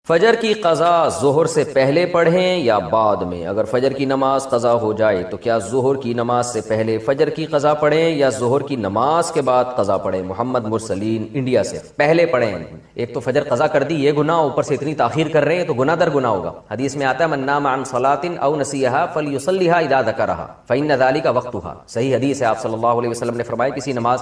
فجر کی قضا ظہر سے پہلے پڑھیں یا بعد میں؟ اگر فجر کی نماز قضا ہو جائے تو کیا ظہر کی نماز سے پہلے فجر کی قضا پڑھیں یا ظہر کی نماز کے بعد قضا پڑھیں؟ محمد مرسلین انڈیا سے۔ پہلے پڑھیں۔ ایک تو فجر قضا کر دی، یہ گناہ، اوپر سے اتنی تاخیر کر رہے ہیں تو گناہ در گناہ ہوگا۔ حدیث میں آتا ہے من نام عن صلاۃ او نسیھا فلیصلیھا اذا ذکرھا فإن ذلک وقتھا۔ صحیح حدیث ہے، آپ صلی اللہ علیہ وسلم نے فرمایا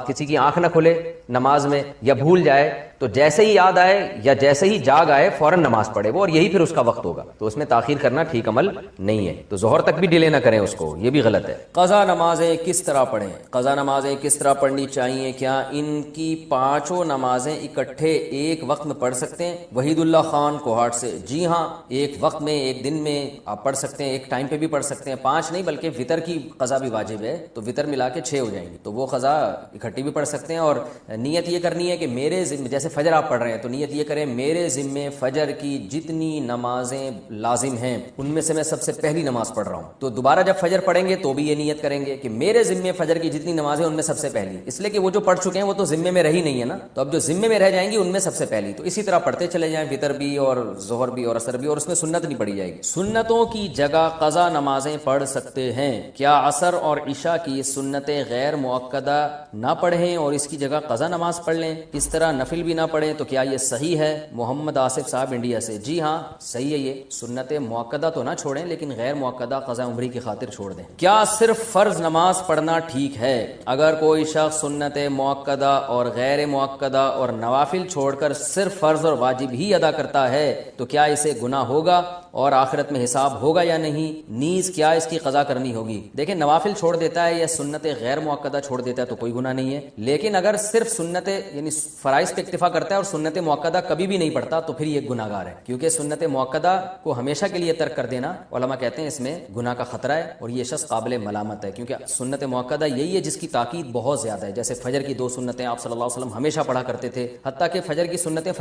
کسی کی آنکھ نہ کھلے نماز میں یا بھول جائے تو جیسے ہی یاد آئے یا جیسے ہی جاگ آئے فوراً نماز پڑھے وہ، اور یہی پھر اس کا وقت ہوگا، تو اس میں تاخیر کرنا ٹھیک عمل نہیں ہے۔ تو ظہر تک بھی ڈیلے نہ کریں اس کو، یہ بھی غلط ہے۔ قضا نمازیں کس طرح پڑھیں؟ قضا نمازیں کس طرح پڑھنی چاہیے؟ کیا ان کی پانچوں نمازیں اکٹھے ایک وقت میں پڑھ سکتے ہیں؟ وحید اللہ خان کوہاٹ سے۔ جی ہاں، ایک وقت میں، ایک دن میں آپ پڑھ سکتے ہیں، ایک ٹائم پہ بھی پڑھ سکتے ہیں۔ 5 نہیں بلکہ وطر کی قضا بھی واجب ہے، تو وطر ملا کے 6 ہو جائیں گی، تو وہ قضا اکٹھی بھی پڑھ سکتے ہیں۔ اور نیت یہ کرنی ہے کہ میرے ذمہ، جیسے فجر آپ پڑھ رہے ہیں تو نیت یہ کریں میرے ذمے فجر کی جتنی نمازیں لازم ہیں ان میں سے میں سب سے پہلی نماز پڑھ رہا ہوں۔ تو دوبارہ جب فجر پڑھیں گے تو بھی یہ نیت کریں گے کہ میرے ذمے فجر کی جتنی نمازیں ان میں سب سے پہلی، اس لیے کہ وہ جو پڑھ چکے ہیں وہ تو ذمے میں رہی نہیں ہے نا، تو اب جو ذمے میں رہ جائیں گی ان میں سب سے پہلی، تو اسی طرح پڑھتے چلے جائیں، وطر بھی اور ظہر بھی اور عصر بھی، اور اس میں سنت نہیں پڑھی جائے گی۔ سنتوں کی جگہ قضا نمازیں پڑھ سکتے ہیں، کیا عصر اور عشاء کی سنتیں غیر مؤکدہ نہ پڑھیں اور اس کی جگہ قضا نماز پڑھ لیں؟ اس طرح نفل بھی نہ پڑھیں تو کیا یہ صحیح ہے؟ محمد آصف صاحب انڈیا سے۔ جی ہاں صحیح ہے، یہ سنت مؤکدہ تو نہ چھوڑیں لیکن غیر مؤکدہ قضا عمری کی خاطر چھوڑ دیں۔ کیا صرف فرض نماز پڑھنا ٹھیک ہے؟ اگر کوئی شخص سنت مؤکدہ اور غیر مؤکدہ اور نوافل چھوڑ کر صرف فرض اور واجب ہی ادا کرتا ہے تو کیا اسے گناہ ہوگا اور آخرت میں حساب ہوگا یا نہیں؟ نیز کیا اس کی قضا کرنی ہوگی؟ دیکھیں، نوافل چھوڑ دیتا ہے یا سنت غیر مؤکدہ چھوڑ دیتا ہے تو کوئی گناہ نہیں ہے، لیکن اگر صرف سنت یعنی فرائض پہ اکتفا کرتا ہے اور سنت مؤکدہ کبھی بھی نہیں پڑھتا تو پھر یہ گناہ گار ہے، کیونکہ سنت مؤکدہ کو ہمیشہ کے لیے ترک کر دینا علماء کہتے ہیں اس میں گناہ کا خطرہ ہے اور یہ شخص قابل ملامت ہے، کیونکہ سنت مؤکدہ یہی ہے جس کی تاکید بہت زیادہ ہے۔ جیسے فجر کی 2 سنتیں آپ صلی اللہ علیہ وسلم ہمیشہ پڑھا کرتے تھے، حتیٰ کہ فجر کی سنتیں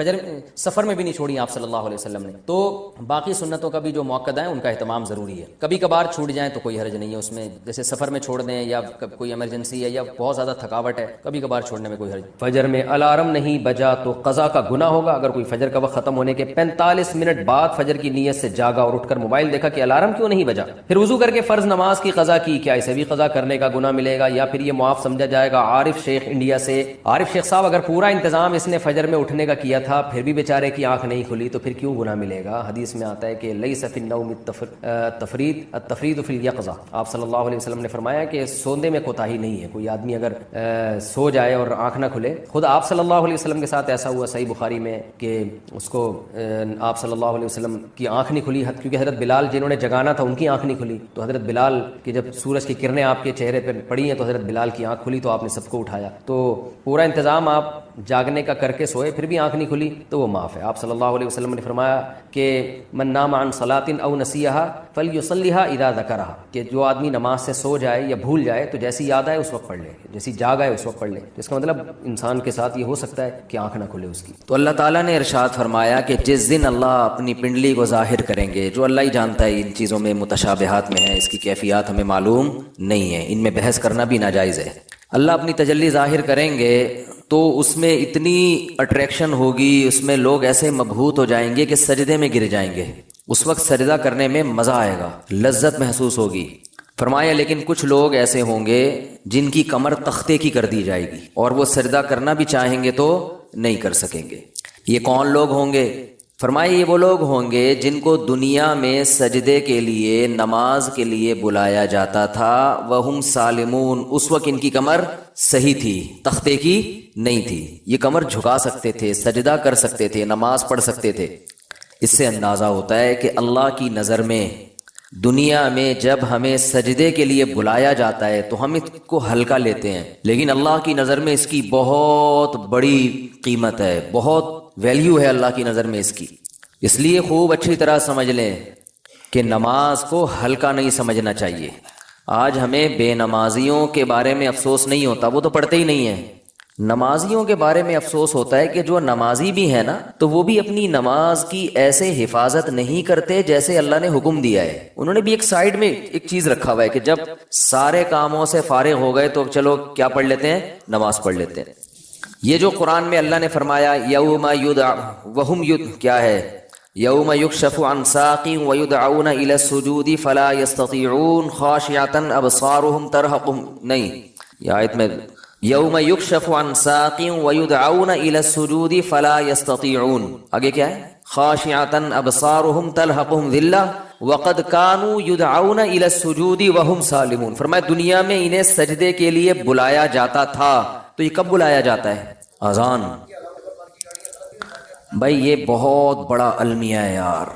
سفر میں بھی نہیں چھوڑی آپ صلی اللہ علیہ وسلم نے، تو باقی سنتوں کا بھی جو مؤکدہ ہے ان کا اہتمام ضروری ہے۔ کبھی کبھار چھوٹ جائیں تو کوئی حرج نہیں ہے اس میں، جیسے سفر میں چھوڑ دیں یا کوئی ایمرجنسی ہے یا بہت زیادہ تھکاوٹ ہے، کبھی کبھار چھوڑنے میں کوئی حرج۔ فجر میں الارم نہیں بجا تو قضا کا گناہ ہوگا؟ اگر کوئی فجر کا وقت ختم ہونے کے 45 منٹ بعد فجر کی نیت سے جاگا اور اٹھ کر موبائل دیکھا کہ الارم کیوں نہیں بجا، پھر وضو کر کے فرض نماز کی قضا کی، کیا اسے بھی قضا کرنے کا گناہ ملے گا یا پھر یہ معاف سمجھا جائے گا؟ عارف شیخ انڈیا سے۔ عارف شیخ صاحب، اگر پورا انتظام اس نے فجر میں اٹھنے کا کیا تھا پھر بھی بیچارے کی آنکھ نہیں کھلی تو پھر کیوں گناہ ملے گا؟ حدیث میں آتا ہے کہ لیس فی النوم التفرید فی الیقظہ، آپ صلی اللہ علیہ وسلم نے فرمایا کہ سوندے میں کوتاہی نہیں ہے۔ کوئی آدمی اگر سو جائے اور آنکھ نہ کھلے، خود آپ صلی اللہ علیہ وسلم کے ساتھ ایسا ہوا صحیح بخاری میں کہ اس کو آپ صلی اللہ علیہ وسلم کی آنکھ نہیں کھلی، کیونکہ حضرت بلال جنہوں نے جگانا تھا ان کی آنکھ نہیں کھلی، تو حضرت بلال کی جب سورج کی کرنیں آپ کے چہرے پر پڑی ہیں تو حضرت بلال کی آنکھ کھلی، تو آپ نے سب کو اٹھایا۔ تو پورا انتظام آپ جاگنے کا کر کے سوئے پھر بھی آنکھ نہیں کھلی تو وہ معاف ہے۔ آپ صلی اللہ علیہ وسلم نے فرمایا کہ من نام عن صلاۃ او نسیھا فلیصلیھا اذا ذکرھا، کہ جو آدمی نماز سے سو جائے یا بھول جائے تو جیسی یاد آئے اس وقت پڑھ لے، جیسی جاگ آئے اس وقت پڑھ لے۔ تو اس کا مطلب انسان کے ساتھ یہ ہو سکتا ہے کہ آنکھ نہ کھلے اس کی۔ تو اللہ تعالیٰ نے ارشاد فرمایا کہ جس دن اللہ اپنی پنڈلی کو ظاہر کریں گے، جو اللہ ہی جانتا ہے ان چیزوں میں متشابہات میں ہے، اس کی کیفیات ہمیں معلوم نہیں ہے، ان میں بحث کرنا بھی ناجائز ہے۔ اللہ اپنی تجلی ظاہر کریں گے تو اس میں اتنی اٹریکشن ہوگی، اس میں لوگ ایسے مبہوت ہو جائیں گے کہ سجدے میں گر جائیں گے، اس وقت سجدہ کرنے میں مزہ آئے گا، لذت محسوس ہوگی۔ فرمایا لیکن کچھ لوگ ایسے ہوں گے جن کی کمر تختے کی کر دی جائے گی اور وہ سجدہ کرنا بھی چاہیں گے تو نہیں کر سکیں گے۔ یہ کون لوگ ہوں گے؟ فرمایا یہ وہ لوگ ہوں گے جن کو دنیا میں سجدے کے لیے، نماز کے لیے بلایا جاتا تھا، وہم سالمون، اس وقت ان کی کمر صحیح تھی، تختے کی نہیں تھی، یہ کمر جھکا سکتے تھے، سجدہ کر سکتے تھے، نماز پڑھ سکتے تھے۔ اس سے اندازہ ہوتا ہے کہ اللہ کی نظر میں دنیا میں جب ہمیں سجدے کے لیے بلایا جاتا ہے تو ہم اس کو ہلکا لیتے ہیں، لیکن اللہ کی نظر میں اس کی بہت بڑی قیمت ہے، بہت ویلیو ہے اللہ کی نظر میں اس کی۔ اس لیے خوب اچھی طرح سمجھ لیں کہ نماز کو ہلکا نہیں سمجھنا چاہیے۔ آج ہمیں بے نمازیوں کے بارے میں افسوس نہیں ہوتا، وہ تو پڑھتے ہی نہیں ہیں۔ نمازیوں کے بارے میں افسوس ہوتا ہے کہ جو نمازی بھی ہیں نا تو وہ بھی اپنی نماز کی ایسے حفاظت نہیں کرتے جیسے اللہ نے حکم دیا ہے۔ انہوں نے بھی ایک سائیڈ میں ایک چیز رکھا ہوا ہے کہ جب سارے کاموں سے فارغ ہو گئے تو چلو کیا پڑھ لیتے ہیں؟ نماز پڑھ لیتے ہیں۔ یہ جو قرآن میں اللہ نے فرمایا یوم یدع وہم کیا ہے یوم یکشف عن ساق ویدعون الی السجود فلا یستطیعون خاشعۃ ابصارهم ترہقهم، نہیں یہ آیت میں یوم یکشف عن ساق ویدعون الی السجود فلا یستطیعون، آگے کیا ہے؟ خاشعۃ ابصارهم ترہقهم ذلہ وقد كانوا يدعون الى السجود وهم سالمون، فرمایا دنیا میں انہیں سجدے کے لیے بلایا جاتا تھا، تو یہ کب بلایا جاتا ہے؟ اذان۔ بھائی یہ بہت بڑا المیہ ہے یار،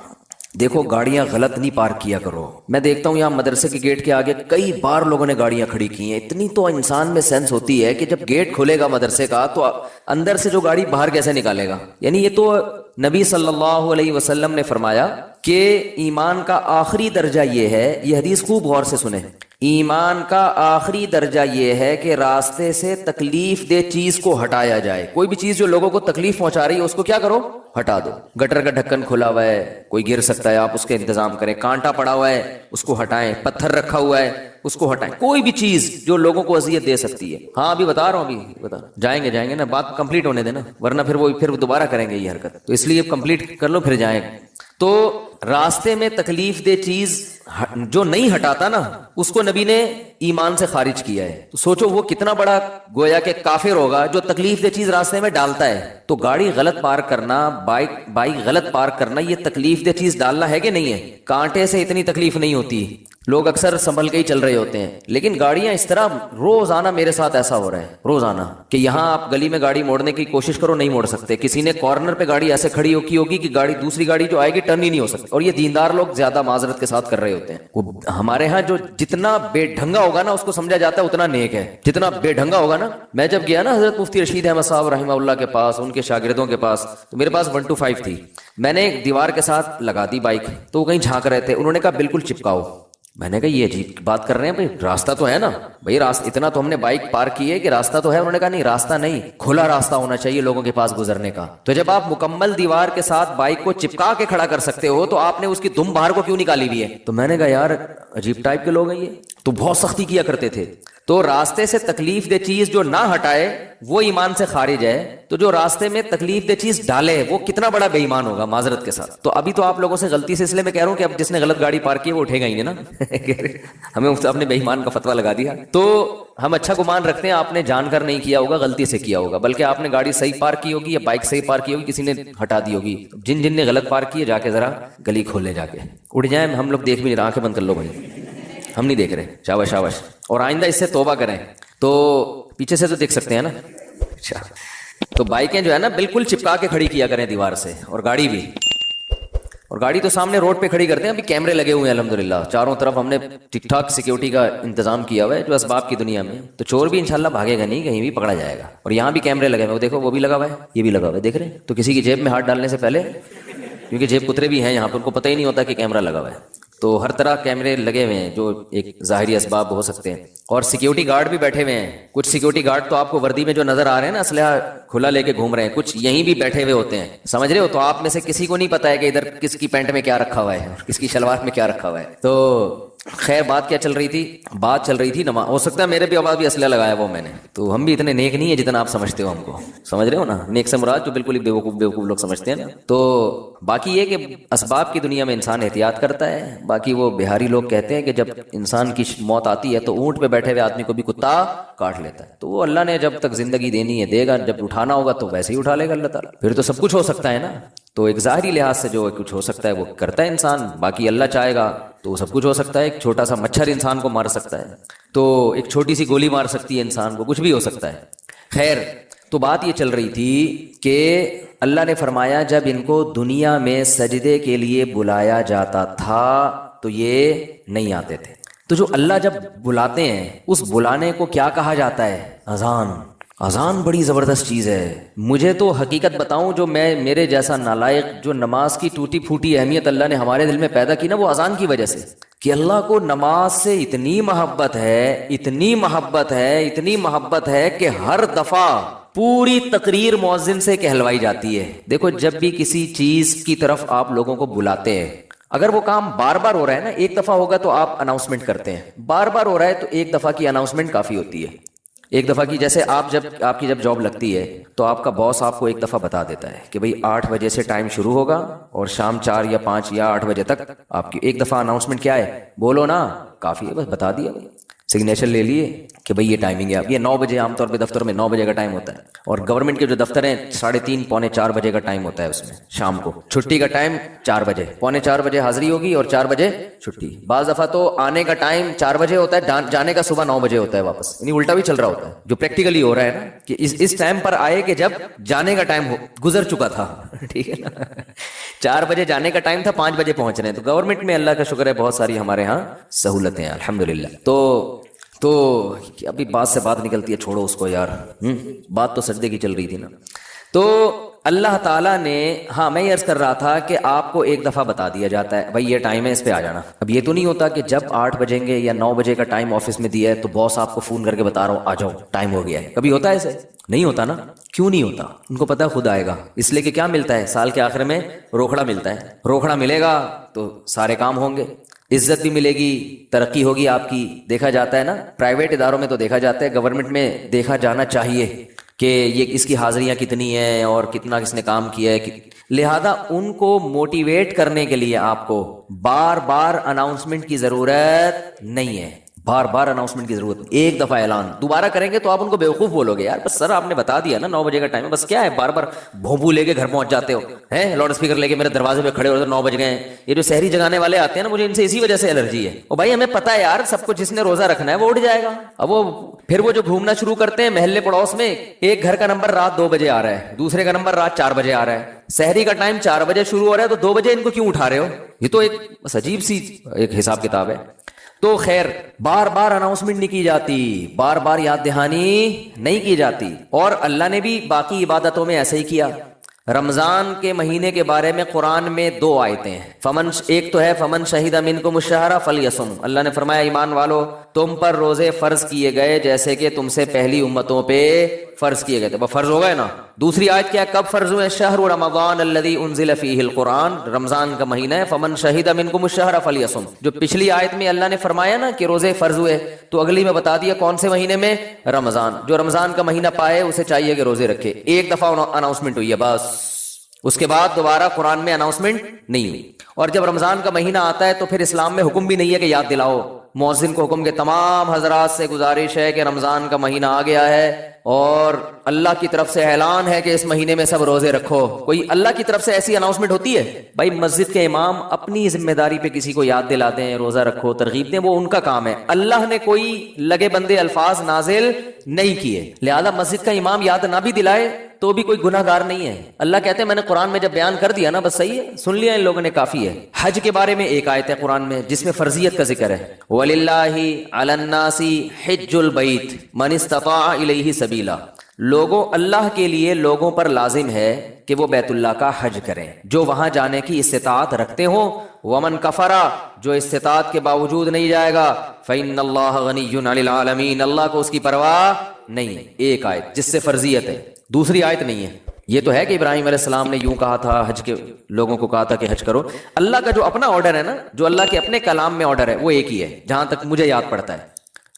دیکھو گاڑیاں غلط نہیں پارک کیا کرو۔ میں دیکھتا ہوں یہاں مدرسے کے گیٹ کے آگے کئی بار لوگوں نے گاڑیاں کھڑی کی ہیں، اتنی تو انسان میں سینس ہوتی ہے کہ جب گیٹ کھلے گا مدرسے کا تو اندر سے جو گاڑی باہر کیسے نکالے گا؟ یعنی یہ تو نبی صلی اللہ علیہ وسلم نے فرمایا کہ ایمان کا آخری درجہ یہ ہے، یہ حدیث خوب غور سے سنیں، ایمان کا آخری درجہ یہ ہے کہ راستے سے تکلیف دہ چیز کو ہٹایا جائے۔ کوئی بھی چیز جو لوگوں کو تکلیف پہنچا رہی ہے اس کو کیا کرو؟ ہٹا دو۔ گٹر کا ڈھکن کھلا ہوا ہے، کوئی گر سکتا ہے، آپ اس کے انتظام کریں۔ کانٹا پڑا ہوا ہے اس کو ہٹائیں، پتھر رکھا ہوا ہے اس کو ہٹائیں، کوئی بھی چیز جو لوگوں کو اذیت دے سکتی ہے۔ ہاں ابھی بتا رہا ہوں، ابھی بتا جائیں گے نا، بات کمپلیٹ ہونے دینا، ورنہ پھر وہ دوبارہ کریں گے یہ حرکت، تو اس لیے کمپلیٹ کر لو پھر جائیں۔ تو راستے میں تکلیف دہ چیز جو نہیں ہٹاتا نا اس کو نبی نے ایمان سے خارج کیا ہے۔ تو سوچو وہ کتنا بڑا گویا کہ کافر ہوگا جو تکلیف دہ چیز راستے میں ڈالتا ہے۔ تو گاڑی غلط پارک کرنا، بائک غلط پارک کرنا، یہ تکلیف دہ چیز ڈالنا ہے کہ نہیں ہے؟ کانٹے سے اتنی تکلیف نہیں ہوتی، لوگ اکثر سنبھل کے ہی چل رہے ہوتے ہیں، لیکن گاڑیاں اس طرح روزانہ میرے ساتھ ایسا ہو رہا ہے روزانہ کہ یہاں آپ گلی میں گاڑی موڑنے کی کوشش کرو نہیں موڑ سکتے، کسی نے کارنر پہ گاڑی ایسے کھڑی ہوگی کہ گاڑی دوسری گاڑی جو آئے گی ٹرن ہی نہیں ہو سکتی، اور یہ دیندار لوگ زیادہ معذرت کے ساتھ کر رہے ہوتے ہیں۔ ہمارے ہاں جو جتنا بے ڈھنگا ہوگا نا اس کو سمجھا جاتا ہے اتنا نیک ہے، جتنا بے ڈھنگا ہوگا نا۔ میں جب گیا نا حضرت مفتی رشید احمد صاحب رحمہ اللہ کے پاس، ان کے شاگردوں کے پاس، تو میرے پاس 125 تھی، میں نے ایک دیوار کے ساتھ لگا دی بائک، تو وہ کہیں جھانک رہے تھے، انہوں نے کہا بالکل چپکاؤ۔ میں نے کہا یہ عجیب بات کر رہے ہیں بھائی، راستہ تو ہے نا بھائی، راستہ اتنا تو ہم نے بائک پارک کی ہے کہ راستہ تو ہے۔ انہوں نے کہا نہیں راستہ نہیں، کھلا راستہ ہونا چاہیے لوگوں کے پاس گزرنے کا۔ تو جب آپ مکمل دیوار کے ساتھ بائک کو چپکا کے کھڑا کر سکتے ہو تو آپ نے اس کی دم باہر کو کیوں نکالی ہوئی ہے؟ تو میں نے کہا یار عجیب ٹائپ کے لوگ ہیں یہ، تو بہت سختی کیا کرتے تھے۔ تو راستے سے تکلیف دہ چیز جو نہ ہٹائے وہ ایمان سے خارج ہے، تو جو راستے میں تکلیف دہ چیز ڈالے وہ کتنا بڑا بے ایمان ہوگا معذرت کے ساتھ۔ تو ابھی تو آپ لوگوں سے غلطی سے اس لیے میں کہہ رہا ہوں کہ اب جس نے غلط گاڑی پارک کی وہ اٹھے گا ہی نا ہمیں آپ نے بے ایمان کا فتویٰ لگا دیا۔ تو ہم اچھا گمان رکھتے ہیں آپ نے جان کر نہیں کیا ہوگا، غلطی سے کیا ہوگا، بلکہ آپ نے گاڑی صحیح پارک کی ہوگی یا بائک صحیح پارک کی ہوگی، کسی نے ہٹا دی ہوگی۔ جن نے غلط پارک کی ہے جا کے ذرا گلی کھولے، جا کے اٹھ جائیں، ہم لوگ دیکھ بھی نہیں رہے، آنکھیں بند کر لو بھائی، ہم نہیں دیکھ رہے، شاباش شاباش، اور آئندہ اس سے توبہ کریں۔ تو پیچھے سے تو دیکھ سکتے ہیں نا، اچھا تو بائکیں جو ہے نا بالکل چپکا کے کھڑی کیا کریں دیوار سے، اور گاڑی بھی، اور گاڑی تو سامنے روڈ پہ کھڑی کرتے ہیں، ابھی کیمرے لگے ہوئے ہیں الحمدللہ چاروں طرف، ہم نے ٹھیک ٹھاک سیکیورٹی کا انتظام کیا ہوا ہے جو اسباب کی دنیا میں، تو چور بھی انشاءاللہ بھاگے گا نہیں، کہیں بھی پکڑا جائے گا۔ اور یہاں بھی کیمرے لگے ہوئے، وہ دیکھو وہ بھی لگا ہوا ہے، یہ بھی لگا ہوا ہے، دیکھ رہے ہیں؟ تو کسی کی جیب میں ہاتھ ڈالنے سے پہلے، کیونکہ جیب کترے بھی ہیں یہاں پہ، ان کو پتہ ہی نہیں ہوتا کہ کیمرہ لگا ہوا ہے، تو ہر طرح کیمرے لگے ہوئے ہیں جو ایک ظاہری اسباب ہو سکتے ہیں، اور سیکیورٹی گارڈ بھی بیٹھے ہوئے ہیں۔ کچھ سیکیورٹی گارڈ تو آپ کو وردی میں جو نظر آ رہے ہیں نا اسلحہ کھلا لے کے گھوم رہے ہیں، کچھ یہیں بھی بیٹھے ہوئے ہوتے ہیں، سمجھ رہے ہو؟ تو آپ میں سے کسی کو نہیں پتا ہے کہ ادھر کس کی پینٹ میں کیا رکھا ہوا ہے اور کس کی شلوار میں کیا رکھا ہوا ہے۔ تو خیر بات کیا چل رہی تھی؟ بات چل رہی تھی نماز، ہو سکتا ہے میرے بھی آواز بھی اسلحہ لگایا وہ میں نے، تو ہم بھی اتنے نیک نہیں ہیں جتنا آپ سمجھتے ہو ہم کو، سمجھ رہے ہو نا؟ نیک سے مراد جو بالکل ہی بیوقوف لوگ سمجھتے ہیں نا۔ تو باقی یہ کہ اسباب کی دنیا میں انسان احتیاط کرتا ہے، باقی وہ بہاری لوگ کہتے ہیں کہ جب انسان کی موت آتی ہے تو اونٹ پہ بیٹھے ہوئے آدمی کو بھی کتا کاٹ لیتا ہے، تو وہ اللہ نے جب تک زندگی دینی ہے دے گا، جب اٹھانا ہوگا تو ویسے ہی اٹھا لے گا اللہ تعالیٰ، پھر تو سب کچھ ہو سکتا ہے نا۔ تو ایک ظاہری لحاظ سے جو کچھ ہو سکتا ہے وہ کرتا ہے انسان، باقی اللہ چاہے گا تو سب کچھ ہو سکتا ہے۔ ایک چھوٹا سا مچھر انسان کو مار سکتا ہے، تو ایک چھوٹی سی گولی مار سکتی ہے انسان کو، کچھ بھی ہو سکتا ہے۔ خیر تو بات یہ چل رہی تھی کہ اللہ نے فرمایا جب ان کو دنیا میں سجدے کے لیے بلایا جاتا تھا تو یہ نہیں آتے تھے۔ تو جو اللہ جب بلاتے ہیں اس بلانے کو کیا کہا جاتا ہے؟ اذان۔ اذان بڑی زبردست چیز ہے۔ مجھے تو حقیقت بتاؤں، جو میرے جیسا نالائق جو نماز کی ٹوٹی پھوٹی اہمیت اللہ نے ہمارے دل میں پیدا کی نا، وہ اذان کی وجہ سے، کہ اللہ کو نماز سے اتنی محبت ہے، اتنی محبت ہے، اتنی محبت ہے کہ ہر دفعہ پوری تقریر مؤذن سے کہلوائی جاتی ہے۔ دیکھو جب بھی کسی چیز کی طرف آپ لوگوں کو بلاتے ہیں، اگر وہ کام بار بار ہو رہا ہے نا، ایک دفعہ ہوگا تو آپ اناؤنسمنٹ کرتے ہیں، بار بار ہو رہا ہے تو ایک دفعہ کی اناؤنسمنٹ کافی ہوتی ہے۔ ایک دفعہ کی جیسے آپ کی جب جاب لگتی ہے تو آپ کا باس آپ کو ایک دفعہ بتا دیتا ہے کہ بھئی 8 بجے سے ٹائم شروع ہوگا اور شام 4 یا 5 یا 8 بجے تک آپ کی ایک دفعہ اناؤنسمنٹ کیا ہے، بولو نا، کافی ہے، بس بتا دیا، سگنیچر لے لیے کہ بھئی یہ ٹائمنگ ہے. اب یہ 9 بجے عام طور پہ دفتر میں 9 بجے کا ٹائم ہوتا ہے، اور گورنمنٹ کے جو دفتر ہیں 3:30 پونے 4 بجے کا ٹائم ہوتا ہے، اس میں شام کو چھٹی کا ٹائم 4 بجے، پونے 4 بجے حاضری ہوگی اور 4 بجے چھٹی. بعض دفعہ تو آنے کا ٹائم 4 بجے ہوتا ہے، جانے کا صبح 9 بجے ہوتا ہے واپس، یعنی الٹا بھی چل رہا ہوتا ہے، جو پریکٹیکلی ہو رہا ہے نا کہ اس ٹائم پر آئے کہ جب جانے کا ٹائم گزر چکا تھا. ٹھیک ہے نا، 4 بجے جانے کا ٹائم تھا، 5 بجے پہنچ رہے ہیں. تو گورنمنٹ میں اللہ کا شکر ہے بہت ساری ہمارے ہاں سہولتیں ہیں الحمدللہ. تو ابھی بات سے بات نکلتی ہے، چھوڑو اس کو یار، بات تو سجدے کی چل رہی تھی نا. تو اللہ تعالیٰ نے، ہاں میں یہ عرض کر رہا تھا کہ آپ کو ایک دفعہ بتا دیا جاتا ہے بھائی یہ ٹائم ہے، اس پہ آ جانا. اب یہ تو نہیں ہوتا کہ جب 8 بجیں گے یا 9 بجے کا ٹائم آفس میں دیا ہے تو باس آپ کو فون کر کے بتا رہا ہوں آ جاؤ ٹائم ہو گیا ہے. کبھی ہوتا ہے ایسے؟ نہیں ہوتا نا. کیوں نہیں ہوتا؟ ان کو پتا خود آئے گا. اس لیے کہ کیا ملتا ہے سال کے آخر میں؟ روکڑا ملتا ہے. روکڑا ملے گا تو سارے کام ہوں گے، عزت بھی ملے گی، ترقی ہوگی آپ کی. دیکھا جاتا ہے نا پرائیویٹ اداروں میں تو دیکھا جاتا ہے، گورنمنٹ میں دیکھا جانا چاہیے کہ یہ اس کی حاضریاں کتنی ہیں اور کتنا کس نے کام کیا ہے. لہذا ان کو موٹیویٹ کرنے کے لیے آپ کو بار بار اناؤنسمنٹ کی ضرورت نہیں ہے. بار بار اناؤنسمنٹ کی ضرورت، ایک دفعہ اعلان. دوبارہ کریں گے تو آپ ان کو بیوقوف بولو گے، یار بس سر آپ نے بتا دیا نا 9 بجے کا ٹائم ہے، بس کیا ہے بار بار بھونپو لے کے گھر پہنچ جاتے ہو ہیں، لاؤڈ اسپیکر لے کے میرے دروازے پہ کھڑے ہو 9 بج گئے ہیں. یہ جو سحری جگانے والے آتے ہیں نا، مجھے ان سے اسی وجہ سے الرجی ہے. اور بھائی ہمیں پتا ہے یار سب کو جس نے روزہ رکھنا ہے وہ اٹھ جائے گا. اب پھر وہ جو گھومنا شروع کرتے ہیں محلے پڑوس میں، ایک گھر کا نمبر رات 2 بجے آ رہا ہے، دوسرے کا نمبر رات 4 بجے آ رہا ہے. سحری کا ٹائم 4 بجے شروع ہو رہا ہے تو 2 بجے ان کو کیوں اٹھا رہے ہو؟ یہ تو ایک بس عجیب سی ایک حساب کتاب ہے. تو خیر بار بار اناؤنسمنٹ نہیں کی جاتی، بار بار یاد دہانی نہیں کی جاتی. اور اللہ نے بھی باقی عبادتوں میں ایسے ہی کیا. رمضان کے مہینے کے بارے میں قرآن میں 2 آیتیں ہیں. ایک تو ہے فمن شہید منکم الشہر فلیصم. اللہ نے فرمایا ایمان والو تم پر روزے فرض کیے گئے جیسے کہ تم سے پہلی امتوں پہ فرض کیے گئے تھے. وہ فرض ہو گئے نا. دوسری آیت کیا، کب فرض ہوئے؟ شہر رمضان الذی انزل فیہ القرآن. رمضان کا مہینہ ہے. فمن شہید منکم الشہر فلیصم. جو پچھلی آیت میں اللہ نے فرمایا نا کہ روزے فرض ہوئے، تو اگلی میں بتا دیا کون سے مہینے میں؟ رمضان. جو رمضان کا مہینہ پائے اسے چاہیے کہ روزے رکھے. ایک دفعہ اناؤنسمنٹ ہوئی ہے بس، اس کے بعد دوبارہ قرآن میں اناؤنسمنٹ نہیں ہوئی. اور جب رمضان کا مہینہ آتا ہے تو پھر اسلام میں حکم بھی نہیں ہے کہ یاد دلاؤ. مؤذن کو حکم کے تمام حضرات سے گزارش ہے کہ رمضان کا مہینہ آ گیا ہے اور اللہ کی طرف سے اعلان ہے کہ اس مہینے میں سب روزے رکھو. کوئی اللہ کی طرف سے ایسی اناؤنسمنٹ ہوتی ہے؟ بھائی مسجد کے امام اپنی ذمہ داری پہ کسی کو یاد دلاتے ہیں روزہ رکھو، ترغیب دیں، وہ ان کا کام ہے. اللہ نے کوئی لگے بندے الفاظ نازل نہیں کیے. لہذا مسجد کا امام یاد نہ بھی دلائے تو بھی کوئی گناہ گار نہیں ہے. اللہ کہتے ہیں میں نے قرآن میں جب بیان کر دیا نا بس صحیح ہے، سن لیا ان لوگوں نے، کافی ہے. حج کے بارے میں ایک آیت ہے قرآن میں جس میں فرضیت کا ذکر ہے. وَلِلَّهِ عَلَى النَّاسِ حِجُّ الْبَيْتِ مَنِ اسْتَطَاعَ إِلَيْهِ سَبِيلًا. اللہ کے لیے لوگوں پر لازم ہے کہ وہ بیت اللہ کا حج کریں جو وہاں جانے کی استطاعت رکھتے ہوں. ومن کفرا، جو استطاعت کے باوجود نہیں جائے گا، فإن اللہ غنی عن العالمین، اللہ کو اس کی پرواہ نہیں. ایک آیت جس سے فرضیت ہے، دوسری آیت نہیں ہے. یہ تو ہے کہ ابراہیم علیہ السلام نے یوں کہا تھا، حج کے لوگوں کو کہا تھا کہ حج کرو. اللہ کا جو اپنا آرڈر ہے نا، جو اللہ کے اپنے کلام میں آرڈر ہے وہ ایک ہی ہے جہاں تک مجھے یاد پڑتا ہے.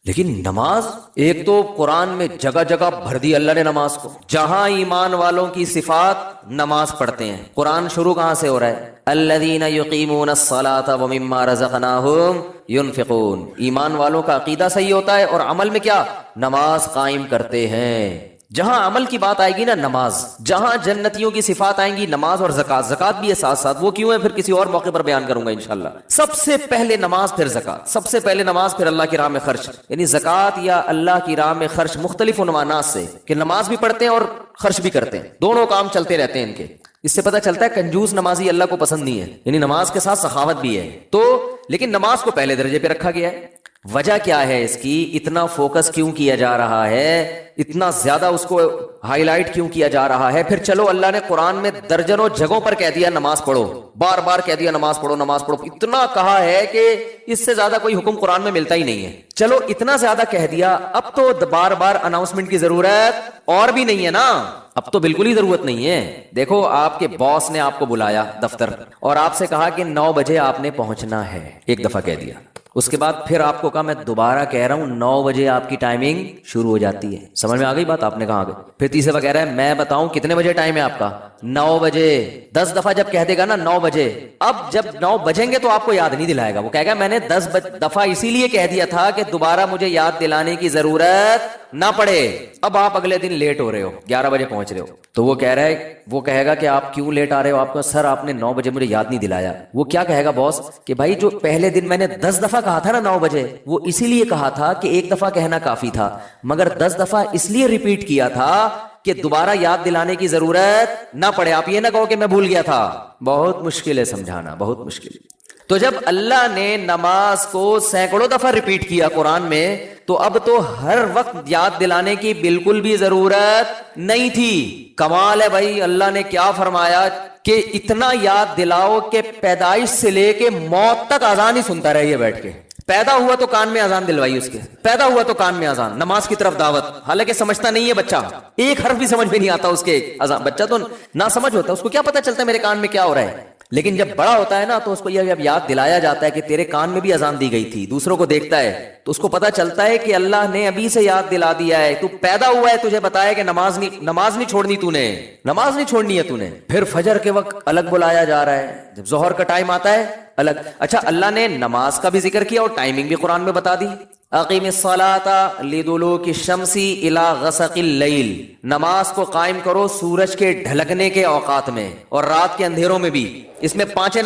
لیکن نماز ایک تو قرآن میں جگہ جگہ بھر دی اللہ نے نماز کو. جہاں ایمان والوں کی صفات نماز پڑھتے ہیں. قرآن شروع کہاں سے ہو رہا ہے؟ الذین یقیمون الصلاۃ ومما رزقناہم ینفقون. ایمان والوں کا عقیدہ صحیح ہوتا ہے اور عمل میں کیا؟ نماز قائم کرتے ہیں. جہاں عمل کی بات آئے گی نا نماز، جہاں جنتیوں کی صفات آئیں گی نماز اور زکات. زکات بھی ہے ساتھ ساتھ، وہ کیوں ہے پھر کسی اور موقع پر بیان کروں گا انشاءاللہ. سب سے پہلے نماز پھر زکات، سب سے پہلے نماز پھر اللہ کی راہ میں خرچ. یعنی زکات یا اللہ کی راہ میں خرچ مختلف عنوانات سے، کہ نماز بھی پڑھتے ہیں اور خرچ بھی کرتے ہیں، دونوں کام چلتے رہتے ہیں ان کے. اس سے پتہ چلتا ہے کنجوس نمازی اللہ کو پسند نہیں ہے. یعنی نماز کے ساتھ سخاوت بھی ہے. تو لیکن نماز کو پہلے درجے پہ رکھا گیا ہے. وجہ کیا ہے اس کی؟ اتنا فوکس کیوں کیا جا رہا ہے؟ اتنا زیادہ اس کو ہائی لائٹ کیوں کیا جا رہا ہے؟ پھر چلو اللہ نے قرآن میں درجنوں جگہوں پر کہہ دیا نماز پڑھو، بار بار کہہ دیا نماز پڑھو نماز پڑھو. اتنا کہا ہے کہ اس سے زیادہ کوئی حکم قرآن میں ملتا ہی نہیں ہے. چلو اتنا زیادہ کہہ دیا، اب تو بار بار اناؤنسمنٹ کی ضرورت اور بھی نہیں ہے نا. اب تو بالکل ہی ضرورت نہیں ہے. دیکھو آپ کے باس نے آپ کو بلایا دفتر اور آپ سے کہا کہ 9 بجے آپ نے پہنچنا ہے. ایک دفعہ کہہ دیا. اس کے بعد پھر آپ کو کہا میں دوبارہ کہہ رہا ہوں 9 بجے آپ کی ٹائمنگ شروع ہو جاتی ہے. سمجھ میں آ گئی بات؟ آپ نے کہا آگے. پھر تیسرے بار کہہ رہا ہے میں بتاؤں کتنے بجے ٹائم ہے آپ کا؟ 9 بجے. 10 دفعہ جب کہہ دے گا نا 9 بجے، اب جب 9 بجیں گے تو آپ کو یاد نہیں دلائے گا. وہ کہے گا میں نے 10 دفعہ اسی لیے کہہ دیا تھا کہ دوبارہ مجھے یاد دلانے کی ضرورت نہ پڑے. اب آپ اگلے دن لیٹ ہو رہے ہو، 11 بجے پہنچ رہے ہو، تو وہ کہہ رہا ہے، وہ کہے گا کہ آپ کیوں لیٹ آ رہے ہو؟ آپ کو سر آپ نے 9 بجے مجھے یاد نہیں دلایا. وہ کیا کہے گا باس کہ بھائی جو پہلے دن میں نے 10 دفعہ کہا تھا نا 9 بجے، وہ اسی لیے کہا تھا کہ ایک دفعہ کہنا کافی تھا، مگر 10 دفعہ اس لیے ریپیٹ کیا تھا کہ دوبارہ یاد دلانے کی ضرورت نہ پڑے. آپ یہ نہ کہو کہ میں بھول گیا تھا. بہت مشکل ہے سمجھانا، بہت مشکل ہے. تو جب اللہ نے نماز کو سینکڑوں دفعہ ریپیٹ کیا قرآن میں، تو اب تو ہر وقت یاد دلانے کی بالکل بھی ضرورت نہیں تھی. کمال ہے بھائی، اللہ نے کیا فرمایا کہ اتنا یاد دلاؤ کہ پیدائش سے لے کے موت تک اذان ہی سنتا رہیے بیٹھ کے. پیدا ہوا تو کان میں اذان دلوائی اس کے، پیدا ہوا تو کان میں اذان، نماز کی طرف دعوت. حالانکہ سمجھتا نہیں ہے بچہ، ایک حرف بھی سمجھ میں نہیں آتا اس کے اذان. بچہ تو نہ سمجھ ہوتا ہے، اس کو کیا پتا چلتا ہے میرے کان میں کیا ہو رہا ہے. لیکن جب بڑا ہوتا ہے نا تو اس کو یہ یاد دلایا جاتا ہے کہ تیرے کان میں بھی اذان دی گئی تھی. دوسروں کو دیکھتا ہے تو اس کو پتا چلتا ہے کہ اللہ نے ابھی سے یاد دلا دیا ہے. تو پیدا ہوا ہے، تجھے بتایا کہ نماز نہیں چھوڑنی، تو نے نماز نہیں چھوڑنی ہے تو نے. پھر فجر کے وقت الگ بلایا جا رہا ہے، جب ظہر کا ٹائم آتا ہے الگ. اچھا، اللہ نے نماز کا بھی ذکر کیا اور ٹائمنگ بھی قرآن میں بتا دی. اقیم الصلاۃ لدلوک الشمس الی غسق اللیل، نماز کو قائم کرو سورج کے ڈھلکنے کے اوقات میں اور رات کے اندھیروں میں بھی. اس میں پانچوں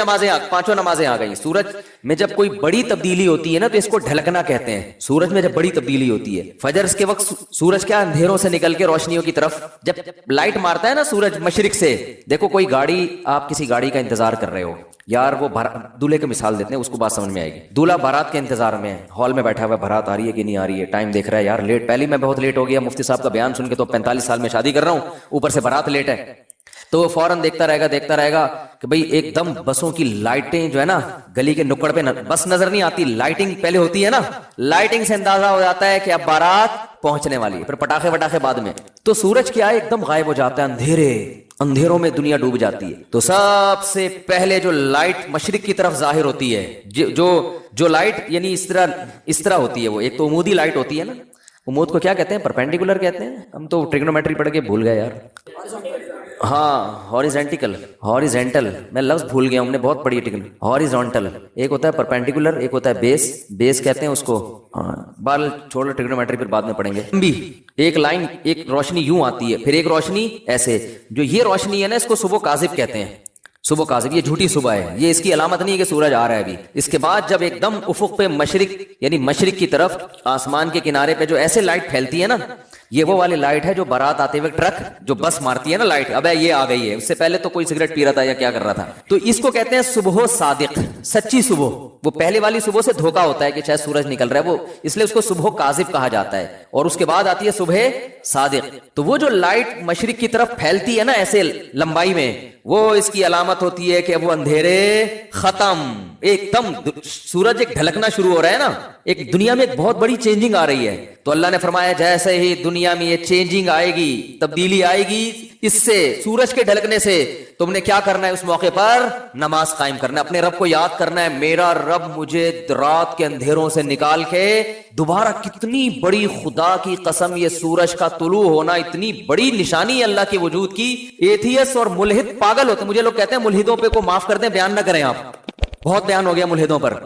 نمازیں آ گئی. سورج میں جب کوئی بڑی تبدیلی ہوتی ہے نا تو اس کو ڈھلکنا کہتے ہیں. سورج میں جب بڑی تبدیلی ہوتی ہے، فجر کے وقت سورج کیا اندھیروں سے نکل کے روشنیوں کی طرف جب لائٹ مارتا ہے نا سورج مشرق سے. دیکھو کوئی گاڑی، آپ کسی گاڑی کا انتظار کر رہے ہو یار، وہ دولہے کی مثال دیتے ہیں، اس کو بات سمجھ میں آئے گی. دولہا بارات کے انتظار میں ہال میں بیٹھا ہوا ہے، بارات آ رہی ہے کہ نہیں آ رہی ہے، ٹائم دیکھ رہا ہے یار لیٹ، پہلے میں بہت لیٹ ہو گیا، مفتی صاحب کا بیان سن کے تو 45 سال میں شادی کر رہا ہوں، اوپر سے بارات لیٹ ہے. تو وہ فوراً دیکھتا رہے گا کہ بھئی ایک دم بسوں کی لائٹیں جو ہے نا گلی کے نکڑ پہ بس نظر نہیں آتی، لائٹنگ پہلے ہوتی ہے نا، لائٹنگ سے اندازہ ہو جاتا ہے کہ اب بارات پہنچنے والی ہے. پھر پٹاخے بعد میں. تو سورج کیا ہے ایک دم غائب ہو جاتا ہے، اندھیروں میں دنیا ڈوب جاتی ہے. تو سب سے پہلے جو لائٹ مشرق کی طرف ظاہر ہوتی ہے، جو لائٹ یعنی اس طرح ہوتی ہے، وہ ایک تو عمودی لائٹ ہوتی ہے نا. عمود کو کیا کہتے ہیں؟ پرپینڈیکولر کہتے ہیں. ہم تو ٹریگنومیٹری پڑھ کے بھول گئے یار. ہاں ہاریزنٹل، میں لفظ بھول گیا ہوں، ہم نے بہت پڑھی ہے. ہاریزونٹل ایک ہوتا ہے، پرپینڈیکولر ایک ہوتا ہے بیس کہتے ہیں اس کو. ہاں بال چھوڑو، ٹریگنومیٹری پھر بعد میں پڑھیں گے. بھی ایک لائن، ایک روشنی یوں آتی ہے، پھر ایک روشنی ایسے. جو یہ روشنی ہے نا اس کو صبح کاذب کہتے ہیں. صبح کاذب، یہ جھوٹی صبح ہے، یہ اس کی علامت نہیں ہے کہ سورج آ رہا ہے ابھی. اس کے بعد جب ایک دم افق پہ مشرق یعنی مشرق کی طرف آسمان کے کنارے پہ جو ایسے لائٹ پھیلتی ہے نا، یہ وہ والی لائٹ ہے جو بارات آتے ہوئے ٹرک جو بس مارتی ہے نا لائٹ، اب یہ آ گئی ہے. اس سے پہلے تو کوئی سگریٹ پی رہا تھا یا کیا کر رہا تھا. تو اس کو کہتے ہیں صبح صادق، سچی صبح. وہ پہلے والی صبح سے دھوکا ہوتا ہے کہ شاید سورج نکل رہا ہے، وہ اس لیے اس کو صبح کاذب کہا جاتا ہے. اور اس کے بعد آتی ہے صبح صادق. تو وہ جو لائٹ مشرق کی طرف پھیلتی ہے نا ایسے لمبائی میں، وہ اس کی علامت ہوتی ہے کہ وہ اندھیرے ختم، ایک دم سورج ایک ڈھلکنا شروع ہو رہا ہے نا. ایک دنیا میں ایک بہت بڑی چینجنگ آ رہی ہے. تو اللہ نے فرمایا جیسے ہی دنیا میں یہ چینجنگ آئے گی، تبدیلی آئے گی اس سے، سورج کے ڈھلکنے سے، تم نے کیا کرنا ہے اس موقع پر؟ نماز قائم کرنا ہے، اپنے رب کو یاد کرنا ہے. میرا رب مجھے رات کے اندھیروں سے نکال کے دوبارہ، کتنی بڑی خدا کی قسم، یہ سورج کا طلوع ہونا اتنی بڑی نشانی ہے اللہ کے وجود کی. ایتھیس اور ملحد پاگل ہوتے، مجھے لوگ کہتے ہیں ملحدوں پہ کو معاف کر دیں، بیان نہ کریں آپ، بہت بیان ہو گیا ملحدوں پر.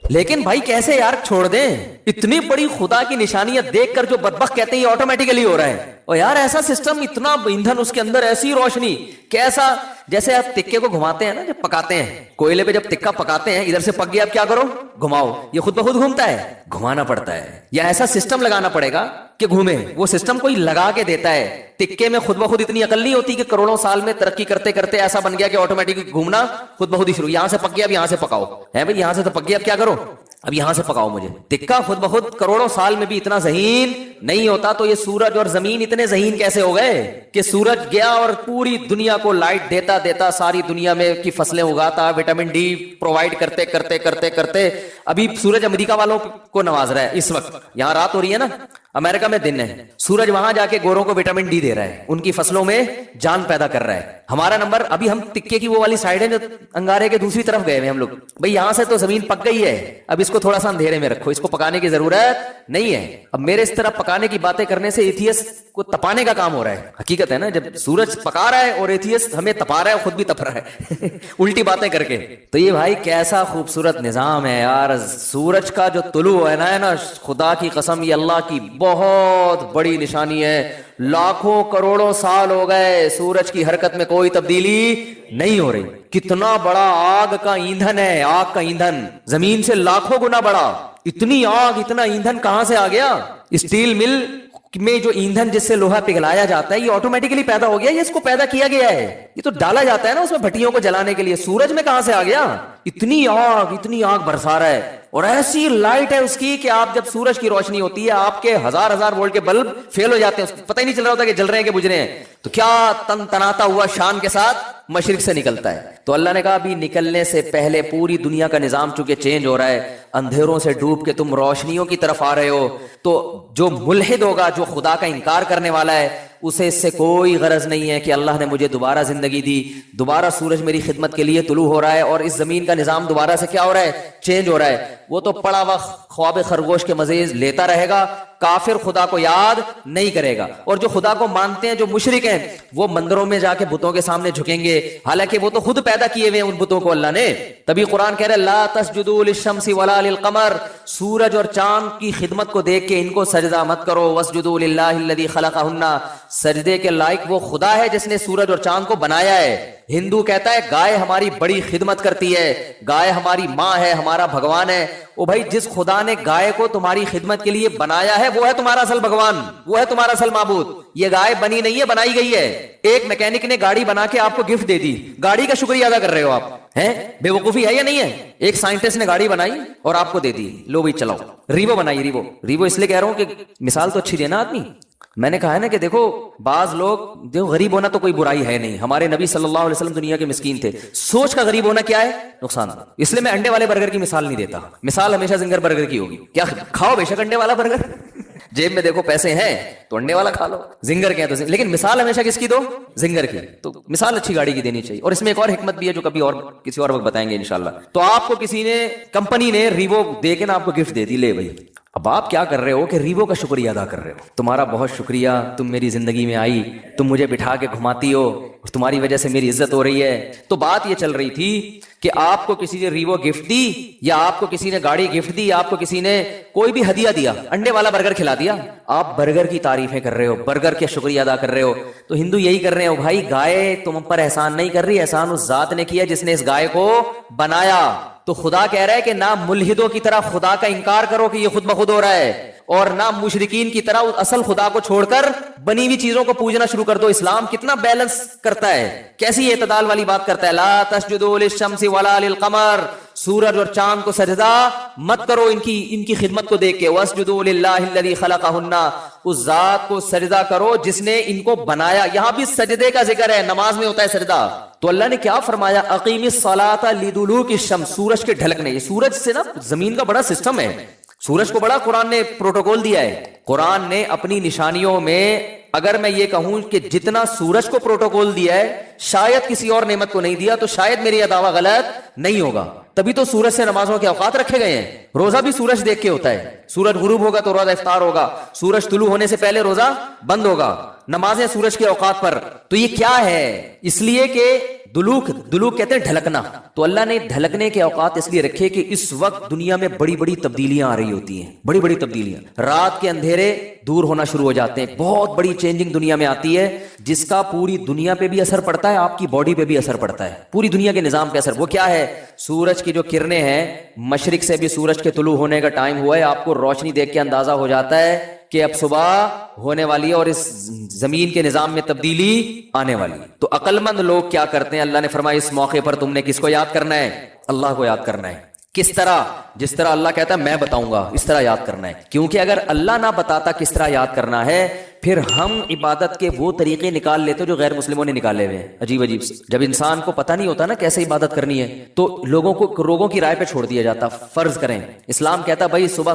لیکن بھائی کیسے یار چھوڑ دیں؟ اتنی بڑی خدا کی نشانیت دیکھ کر جو بدبخت کہتے ہیں یہ آٹومیٹیکلی ہو رہا ہے. اور یار ایسا سسٹم، اتنا ایندھن اس کے اندر، ایسی روشنی، کیسا؟ جیسے آپ تکے کو گھماتے ہیں نا، جب پکاتے ہیں کوئلے پہ، جب تکا پکاتے ہیں ادھر سے پک گیا، اب کیا کرو؟ گھماؤ. یہ خود بخود گھومتا ہے؟ گھمانا پڑتا ہے. یا ایسا سسٹم لگانا پڑے گا کہ گھومے. وہ سسٹم کوئی لگا کے دیتا ہے. تکے میں خود بخود اتنی عقل نہیں ہوتی کہ کروڑوں سال میں ترقی کرتے کرتے ایسا بن گیا کہ آٹومیٹک گھومنا خود بخود ہی شروع. یہاں سے پک گیا، اب یہاں سے پکاؤ ہے بھائی، یہاں سے تو پک گیا، اب کیا کرو؟ اب یہاں سے پکاؤ مجھے. تکا خود بخود کروڑوں سال میں بھی اتنا ذہین نہیں ہوتا. تو یہ سورج اور زمین اتنے ذہین کیسے ہو گئے کہ سورج گیا اور پوری دنیا کو لائٹ دیتا دیتا ساری دنیا میں کی فصلیں اگاتا، وٹامن ڈی پرووائڈ کرتے کرتے کرتے کرتے ابھی سورج امریکہ والوں کو نواز رہا ہے. اس وقت یہاں رات ہو رہی ہے نا، امریکہ میں دن ہے، سورج وہاں جا کے گوروں کو وٹامن ڈی دے رہا ہے، ان کی فصلوں میں جان پیدا کر رہا ہے. ہمارا نمبر ابھی ہم تکے کی وہ والی سائڈ ہے جو انگارے کے دوسری طرف گئے ہوئے ہم لوگ. بھائی یہاں سے تو زمین پک گئی ہے، اب اس کو تھوڑا سا اندھیرے میں رکھو، اس کو پکانے کی ضرورت نہیں ہے. اب میرے اس طرح پکانے کی باتیں کرنے سے ایتھیس کو تپانے کا کام ہو رہا ہے. حقیقت ہے نا، جب سورج پکا رہا ہے اور ایتھیس ہمیں تپا رہا ہے، خود بھی تپ رہا ہے الٹی باتیں کر کے. تو یہ بھائی کیسا خوبصورت نظام ہے یار. سورج کا جو طلوع ہے نا خدا کی قسم یہ اللہ کی بہت بڑی نشانی ہے. لاکھوں کروڑوں سال ہو گئے سورج کی حرکت میں کوئی تبدیلی نہیں ہو رہی. کتنا بڑا آگ کا ایندھن ہے، آگ کا ایندھن زمین سے لاکھوں گنا بڑا. اتنی آگ اتنا ایندھن کہاں سے آ گیا؟ اسٹیل مل میں جو ایندھن جس سے لوہا پگھلایا جاتا ہے یہ آٹومیٹکلی پیدا ہو گیا، یہ اس کو پیدا کیا گیا ہے، یہ تو ڈالا جاتا ہے نا اس میں بھٹیوں کو جلانے کے لیے. سورج میں کہاں سے آ گیا؟ اتنی آگ برسا رہا ہے اور ایسی لائٹ ہے اس کی کہ آپ جب سورج کی روشنی ہوتی ہے آپ کے ہزار وولٹ کے بلب فیل ہو جاتے ہیں، پتہ ہی نہیں چل رہا ہوتا کہ جل رہے ہیں کہ بجھ رہے ہیں. تو کیا تن تناتا ہوا شان کے ساتھ مشرق سے نکلتا ہے. تو اللہ نے کہا ابھی نکلنے سے پہلے پوری دنیا کا نظام چونکہ چینج ہو رہا ہے، اندھیروں سے ڈوب کے تم روشنیوں کی طرف آ رہے ہو. تو جو ملحد ہوگا، جو خدا کا انکار کرنے والا ہے، اسے اس سے کوئی غرض نہیں ہے کہ اللہ نے مجھے دوبارہ زندگی دی، دوبارہ سورج میری خدمت کے لیے طلوع ہو رہا ہے اور اس زمین کا نظام دوبارہ سے کیا ہو رہا ہے؟ چینج ہو رہا ہے. وہ تو پڑا وقت خواب خرگوش کے مزے لیتا رہے گا. کافر خدا کو یاد نہیں کرے گا، اور جو خدا کو مانتے ہیں، جو مشرک ہیں، وہ مندروں میں جا کے بتوں کے سامنے جھکیں گے، حالانکہ وہ تو خود پیدا کیے ہوئے ہیں ان بتوں کو اللہ نے. تبھی قرآن کہہ رہے لا تسجدوا للشمس ولا للقمر، سورج اور چاند کی خدمت کو دیکھ کے ان کو سجدہ مت کرو. واسجدوا للہ الذی خلقہن، سجدے کے لائق وہ خدا ہے جس نے سورج اور چاند کو بنایا ہے. ہندو کہتا ہے گائے ہماری بڑی خدمت کرتی ہے، گائے ہماری ماں ہے، ہمارا بھگوان ہے. او بھائی جس خدا نے گائے کو تمہاری خدمت کے لیے بنایا ہے وہ ہے تمہارا اصل بھگوان، وہ ہے تمہارا اصل معبود. یہ گائے بنی نہیں ہے، بنائی گئی ہے. ایک میکینک نے گاڑی بنا کے آپ کو گفٹ دے دی، گاڑی کا شکریہ ادا کر رہے ہو آپ ہیں؟ بے وقوفی ہے یا نہیں ہے؟ ایک سائنٹسٹ نے گاڑی بنائی اور آپ کو دے دی، لو بھائی چلاؤ. ریوو بنائی، ریوو اس لیے کہہ رہا ہوں کہ مثال تو اچھی دینا آدمی. میں نے کہا ہے نا کہ دیکھو بعض لوگ جو غریب ہونا تو کوئی برائی ہے نہیں، ہمارے نبی صلی اللہ علیہ وسلم دنیا کے مسکین تھے. سوچ کا غریب ہونا کیا ہے؟ نقصان. اس لیے میں انڈے والے برگر کی مثال نہیں دیتا، مثال ہمیشہ زنگر برگر کی ہوگی. کیا کھاؤ بے شک انڈے والا برگر جیب میں دیکھو پیسے ہیں تو انڈے والا کھا لو، زنگر کے ہیں تو لیکن مثال ہمیشہ کس کی دو؟ زنگر کی. تو مثال اچھی گاڑی کی دینی چاہیے. اور اس میں ایک اور حکمت بھی ہے جو کبھی اور کسی اور وقت بتائیں گے انشاءاللہ. تو آپ کو کسی نے، کمپنی نے ریوو دے کے نا آپ کو گفٹ دے دی، لے بھائی. اب آپ کیا کر رہے ہو کہ ریوو کا شکریہ ادا کر رہے ہو. تمہارا بہت شکریہ، تم میری زندگی میں آئی، تم مجھے بٹھا کے گھماتی ہو اور تمہاری وجہ سے میری عزت ہو رہی ہے. تو بات یہ چل رہی تھی کہ آپ کو کسی نے ریوو گفٹ دی، یا آپ کو کسی نے گاڑی گفٹ دی، آپ کو کسی نے کوئی بھی ہدیہ دیا، انڈے والا برگر کھلا دیا، آپ برگر کی تعریفیں کر رہے ہو، برگر کے شکریہ ادا کر رہے ہو. تو ہندو یہی کر رہے ہو بھائی، گائے تم پر احسان نہیں کر رہی، احسان اس ذات نے کیا جس نے اس گائے کو بنایا. تو خدا کہہ رہا ہے کہ نہ ملحدوں کی طرح خدا کا انکار کرو کہ یہ خود بخود ہو رہا ہے، اور نہ مشرکین کی طرح اصل خدا کو چھوڑ کر بنی ہوئی چیزوں کو پوجنا شروع کر دو. اسلام کتنا بیلنس کرتا ہے، کیسی اعتدال والی بات کرتا ہے. لا تسجدوا للشمس ولا للقمر، سورج اور چاند کو سجدہ مت کرو ان کی خدمت کو دیکھ کے. واسجدوا للہ الذی خلقہن، اس ذات کو سجدہ کرو جس نے ان کو بنایا. یہاں بھی سجدے کا ذکر ہے، نماز میں ہوتا ہے سجدہ. تو اللہ نے کیا فرمایا؟ اقیم الصلاۃ لدلوک الشمس، سورج کے ڈھلکنے. یہ سورج سے نا زمین کا بڑا سسٹم ہے، سورج کو بڑا قرآن نے پروٹوکول دیا ہے. قرآن نے اپنی نشانیوں میں اگر میں یہ کہوں کہ جتنا سورج کو پروٹوکول دیا ہے شاید کسی اور نعمت کو نہیں دیا، تو شاید میری یہ دعویٰ غلط نہیں ہوگا. تبھی تو سورج سے نمازوں کے اوقات رکھے گئے ہیں. روزہ بھی سورج دیکھ کے ہوتا ہے، سورج غروب ہوگا تو روزہ افطار ہوگا، سورج طلوع ہونے سے پہلے روزہ بند ہوگا، نمازیں سورج کے اوقات پر. تو یہ کیا ہے؟ اس لیے کہ دلوک کہتے ہیں ڈھلکنا. تو اللہ نے ڈھلکنے کے اوقات اس لیے رکھے کہ اس وقت دنیا میں بڑی بڑی تبدیلیاں آ رہی ہوتی ہیں، بڑی بڑی تبدیلیاں. رات کے اندھیرے دور ہونا شروع ہو جاتے ہیں، بہت بڑی چینجنگ دنیا میں آتی ہے جس کا پوری دنیا پہ بھی اثر پڑتا ہے، آپ کی باڈی پہ بھی اثر پڑتا ہے، پوری دنیا کے نظام پہ اثر. وہ کیا ہے؟ سورج کی جو کرنیں ہیں، مشرق سے بھی سورج کے طلوع ہونے کا ٹائم ہوا ہے، آپ کو روشنی دیکھ کے اندازہ ہو جاتا ہے کہ اب صبح ہونے والی ہے اور اس زمین کے نظام میں تبدیلی آنے والی. تو عقل مند لوگ کیا کرتے ہیں؟ اللہ نے فرمایا اس موقع پر تم نے کس کو یاد کرنا ہے؟ اللہ کو یاد کرنا ہے. کس طرح؟ جس طرح اللہ کہتا ہے میں بتاؤں گا اس طرح یاد کرنا ہے. کیونکہ اگر اللہ نہ بتاتا کس طرح یاد کرنا ہے پھر ہم عبادت کے وہ طریقے نکال لیتے جو غیر مسلموں نے نکالے ہوئے ہیں عجیب عجیب سے. جب انسان کو پتہ نہیں ہوتا نا کیسے عبادت کرنی ہے تو لوگوں کی رائے پہ چھوڑ دیا جاتا. فرض کریں اسلام کہتا بھائی صبح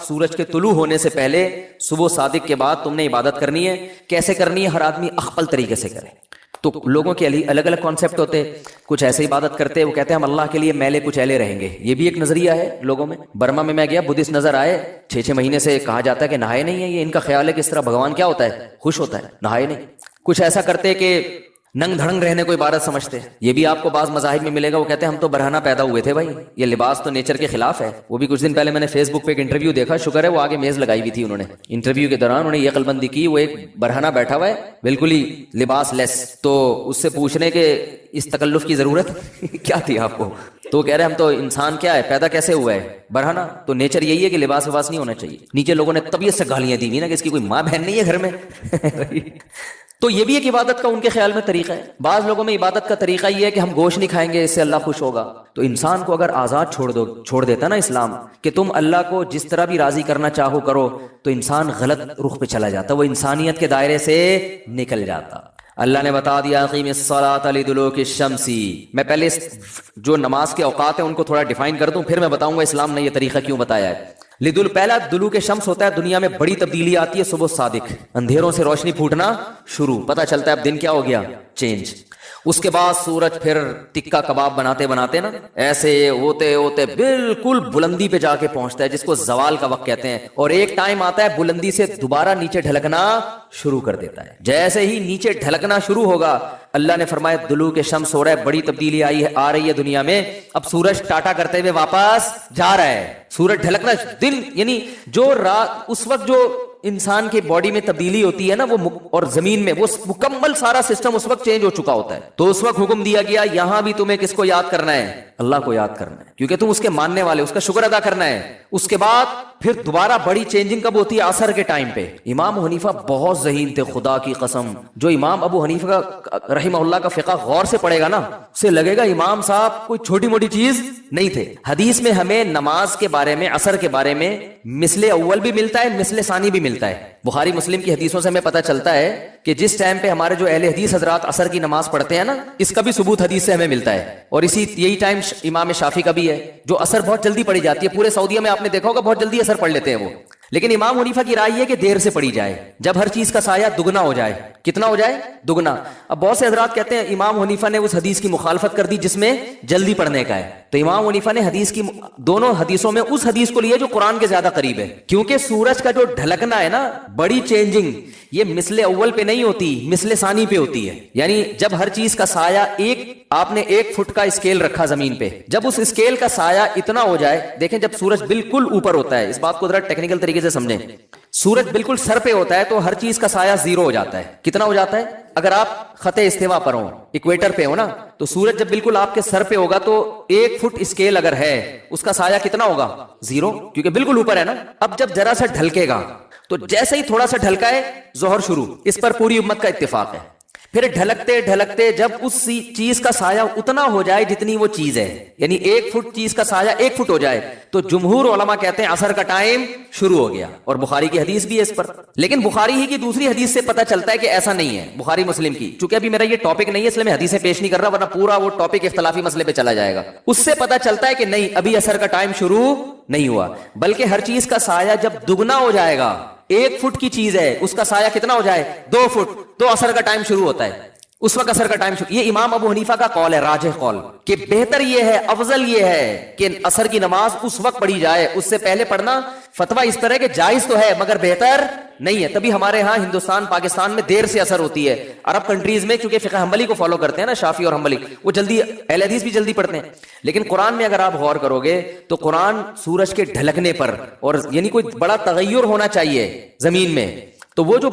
سورج کے طلوع ہونے سے پہلے صبح صادق کے بعد تم نے عبادت کرنی ہے. کیسے کرنی ہے؟ ہر آدمی اخپل طریقے سے کرے. تو لوگوں کے الگ الگ کانسیپٹ ہوتے. کچھ ایسے عبادت کرتے وہ کہتے ہیں ہم اللہ کے لیے میلے کچیلے رہیں گے. یہ بھی ایک نظریہ ہے لوگوں میں. برما میں گیا بدھسٹ نظر آئے 6 مہینے سے کہا جاتا ہے کہ نہائے نہیں ہے. یہ ان کا خیال ہے کہ اس طرح بھگوان کیا ہوتا ہے؟ خوش ہوتا ہے. نہائے نہیں. کچھ ایسا کرتے کہ ننگ دھڑنگ رہنے کو عبادت سمجھتے. یہ بھی آپ کو بعض مذاہب میں ملے گا. وہ کہتے ہیں ہم تو برہنہ پیدا ہوئے تھے بھائی. یہ لباس تو نیچر کے خلاف ہے. وہ بھی کچھ دن پہلے میں نے فیس بک پہ ایک انٹرویو دیکھا. شکر ہے وہ آگے میز لگائی ہوئی تھی. انہوں نے انٹرویو کے دوران انہوں نے یہ عقل بندی کی وہ ایک برہنہ بیٹھا ہوا ہے بالکل ہی لباس لیس. تو اس سے پوچھنے کہ اس تکلف کی ضرورت کیا تھی آپ کو؟ تو کہہ رہے ہم تو انسان کیا ہے پیدا کیسے ہوا ہے برہنہ. تو نیچر یہی ہے کہ لباس وباس نہیں ہونا چاہیے. نیچے لوگوں نے طبیعت سے گالیاں دی نا کہ اس کی کوئی ماں بہن نہیں ہے گھر میں. تو یہ بھی ایک عبادت کا ان کے خیال میں طریقہ ہے. بعض لوگوں میں عبادت کا طریقہ یہ ہے کہ ہم گوشت نہیں کھائیں گے اس سے اللہ خوش ہوگا. تو انسان کو اگر آزاد چھوڑ دیتا نا اسلام کہ تم اللہ کو جس طرح بھی راضی کرنا چاہو کرو تو انسان غلط رخ پہ چلا جاتا. وہ انسانیت کے دائرے سے نکل جاتا. اللہ نے بتا دیا اقیم الصلاۃ لدلوک الشمس. میں پہلے جو نماز کے اوقات ہیں ان کو تھوڑا ڈیفائن کر دوں پھر میں بتاؤں گا اسلام نے یہ طریقہ کیوں بتایا ہے. پہلا دلوک شمس ہوتا ہے دنیا میں بڑی تبدیلی آتی ہے صبح صادق. اندھیروں سے روشنی پھوٹنا شروع. پتہ چلتا ہے اب دن کیا ہو گیا چینج. اس کے بعد سورج پھر ٹکا کباب بناتے نا ایسے ہوتے بالکل بلندی پہ جا کے پہنچتا ہے جس کو زوال کا وقت کہتے ہیں. اور ایک ٹائم آتا ہے بلندی سے دوبارہ نیچے ڈھلکنا شروع کر دیتا ہے. جیسے ہی نیچے ڈھلکنا شروع ہوگا اللہ نے فرمایا دلوک شمس ہو رہا ہے. بڑی تبدیلی آ رہی ہے دنیا میں. اب سورج ٹاٹا کرتے ہوئے واپس جا رہا ہے. سورج ڈھلکنا دن یعنی جو رات اس وقت جو انسان کی باڈی میں تبدیلی ہوتی ہے نا وہ اور زمین میں وہ مکمل سارا سسٹم اس وقت چینج ہو چکا ہوتا ہے. تو اس وقت حکم دیا گیا یہاں بھی تمہیں کس کو یاد کرنا ہے؟ اللہ کو یاد کرنا ہے کیونکہ تم اس کے ماننے والے. اس کا شکر ادا کرنا ہے. اس کے بعد پھر دوبارہ بڑی چینجنگ کب ہوتی ہے؟ عصر کے ٹائم پہ. امام حنیفہ بہت ذہین تھے خدا کی قسم. جو امام ابو حنیفہ کا رحمہ اللہ کا فقہ غور سے پڑھے گا نا اسے لگے گا امام صاحب کوئی چھوٹی موٹی چیز نہیں تھے. حدیث میں ہمیں نماز کے بارے میں عصر کے بارے میں مثل اول بھی ملتا ہے مثل ثانی بھی ملتا ہے. بخاری مسلم کی حدیثوں سے ہمیں پتہ چلتا ہے کہ جس ٹائم پہ ہمارے جو اہل حدیث حضرات عصر کی نماز پڑھتے ہیں نا اس کا بھی ثبوت حدیث سے ہمیں ملتا ہے. اور یہی ٹائم امام شافعی کا بھی ہے جو عصر بہت جلدی پڑھی جاتی ہے. پورے سعودیہ میں آپ نے دیکھا ہوگا بہت جلدی عصر پڑھ لیتے ہیں وہ. لیکن امام حنیفہ کی رائے یہ کہ دیر سے پڑھی جائے جب ہر چیز کا سایہ دگنا ہو جائے. کتنا ہو جائے؟ دگنا. اب بہت سے حضرات کہتے ہیں امام حنیفہ نے اس حدیث کی مخالفت کر دی جس میں جلدی پڑھنے کا ہے. تو امام حنیفہ نے دونوں حدیثوں میں اس حدیث کو لیا جو قرآن کے زیادہ قریب ہے. کیونکہ سورج کا جو ڈھلکنا ہے نا بڑی چینجنگ یہ مثل اول پہ نہیں ہوتی مثل ثانی پہ ہوتی ہے. یعنی جب ہر چیز کا سایہ آپ نے 1 فٹ کا اسکیل رکھا زمین پہ جب اس اسکیل کا سایہ اتنا ہو جائے. دیکھیں جب سورج بالکل اوپر ہوتا ہے اس بات کو ذرا ٹیکنیکل طریقے سے سمجھیں. سورج بالکل سر پہ ہوتا ہے تو ہر چیز کا سایہ 0 ہو جاتا ہے. کتنا ہو جاتا ہے؟ اگر آپ خط استوا پر ہو ایکویٹر پہ ہو نا تو سورج جب بالکل آپ کے سر پہ ہوگا تو 1 فٹ اسکیل اگر ہے اس کا سایہ کتنا ہوگا؟ 0 کیونکہ بالکل اوپر ہے نا. اب جب ذرا سا ڈھلکے گا تو جیسے ہی تھوڑا سا ڈھلکا ہے ظہر شروع. اس پر پوری امت کا اتفاق ہے. پھر ڈھلکتے ڈھلکتے جب اس چیز کا سایہ اتنا ہو جائے جتنی وہ چیز ہے یعنی 1 فٹ چیز کا سایہ 1 فٹ ہو جائے تو جمہور علماء کہتے ہیں عصر کا ٹائم شروع ہو گیا. اور بخاری کی حدیث بھی ہے اس پر. لیکن بخاری ہی کی دوسری حدیث سے پتہ چلتا ہے کہ ایسا نہیں ہے. بخاری مسلم کی چونکہ ابھی میرا یہ ٹاپک نہیں ہے اس لیے میں حدیثیں پیش نہیں کر رہا ورنہ پورا وہ ٹاپک اختلافی مسئلے پہ چلا جائے گا. اس سے پتہ چلتا ہے کہ نہیں ابھی عصر کا ٹائم شروع نہیں ہوا بلکہ ہر چیز کا سایہ جب دگنا ہو جائے گا 1 فٹ کی چیز ہے اس کا سایہ کتنا ہو جائے 2 فٹ تو عصر کا ٹائم شروع ہوتا ہے. اس وقت عصر کا ٹائم شروع. یہ امام ابو حنیفہ کا قول ہے راجح قول کہ بہتر یہ ہے افضل یہ ہے کہ عصر کی نماز اس وقت پڑھی جائے. اس سے پہلے پڑھنا فتویٰ اس طرح کہ جائز تو ہے مگر بہتر نہیں ہے. تبھی ہمارے ہاں ہندوستان پاکستان میں دیر سے اثر ہوتی ہے. عرب کنٹریز میں چونکہ فقہ حنبلی کو فالو کرتے ہیں نا شافعی اور حنبلی وہ جلدی اہل حدیث بھی جلدی پڑھتے ہیں. لیکن قرآن میں اگر آپ غور کرو گے تو قرآن سورج کے ڈھلکنے پر اور یعنی کوئی بڑا تغیر ہونا چاہیے زمین میں تو وہ جو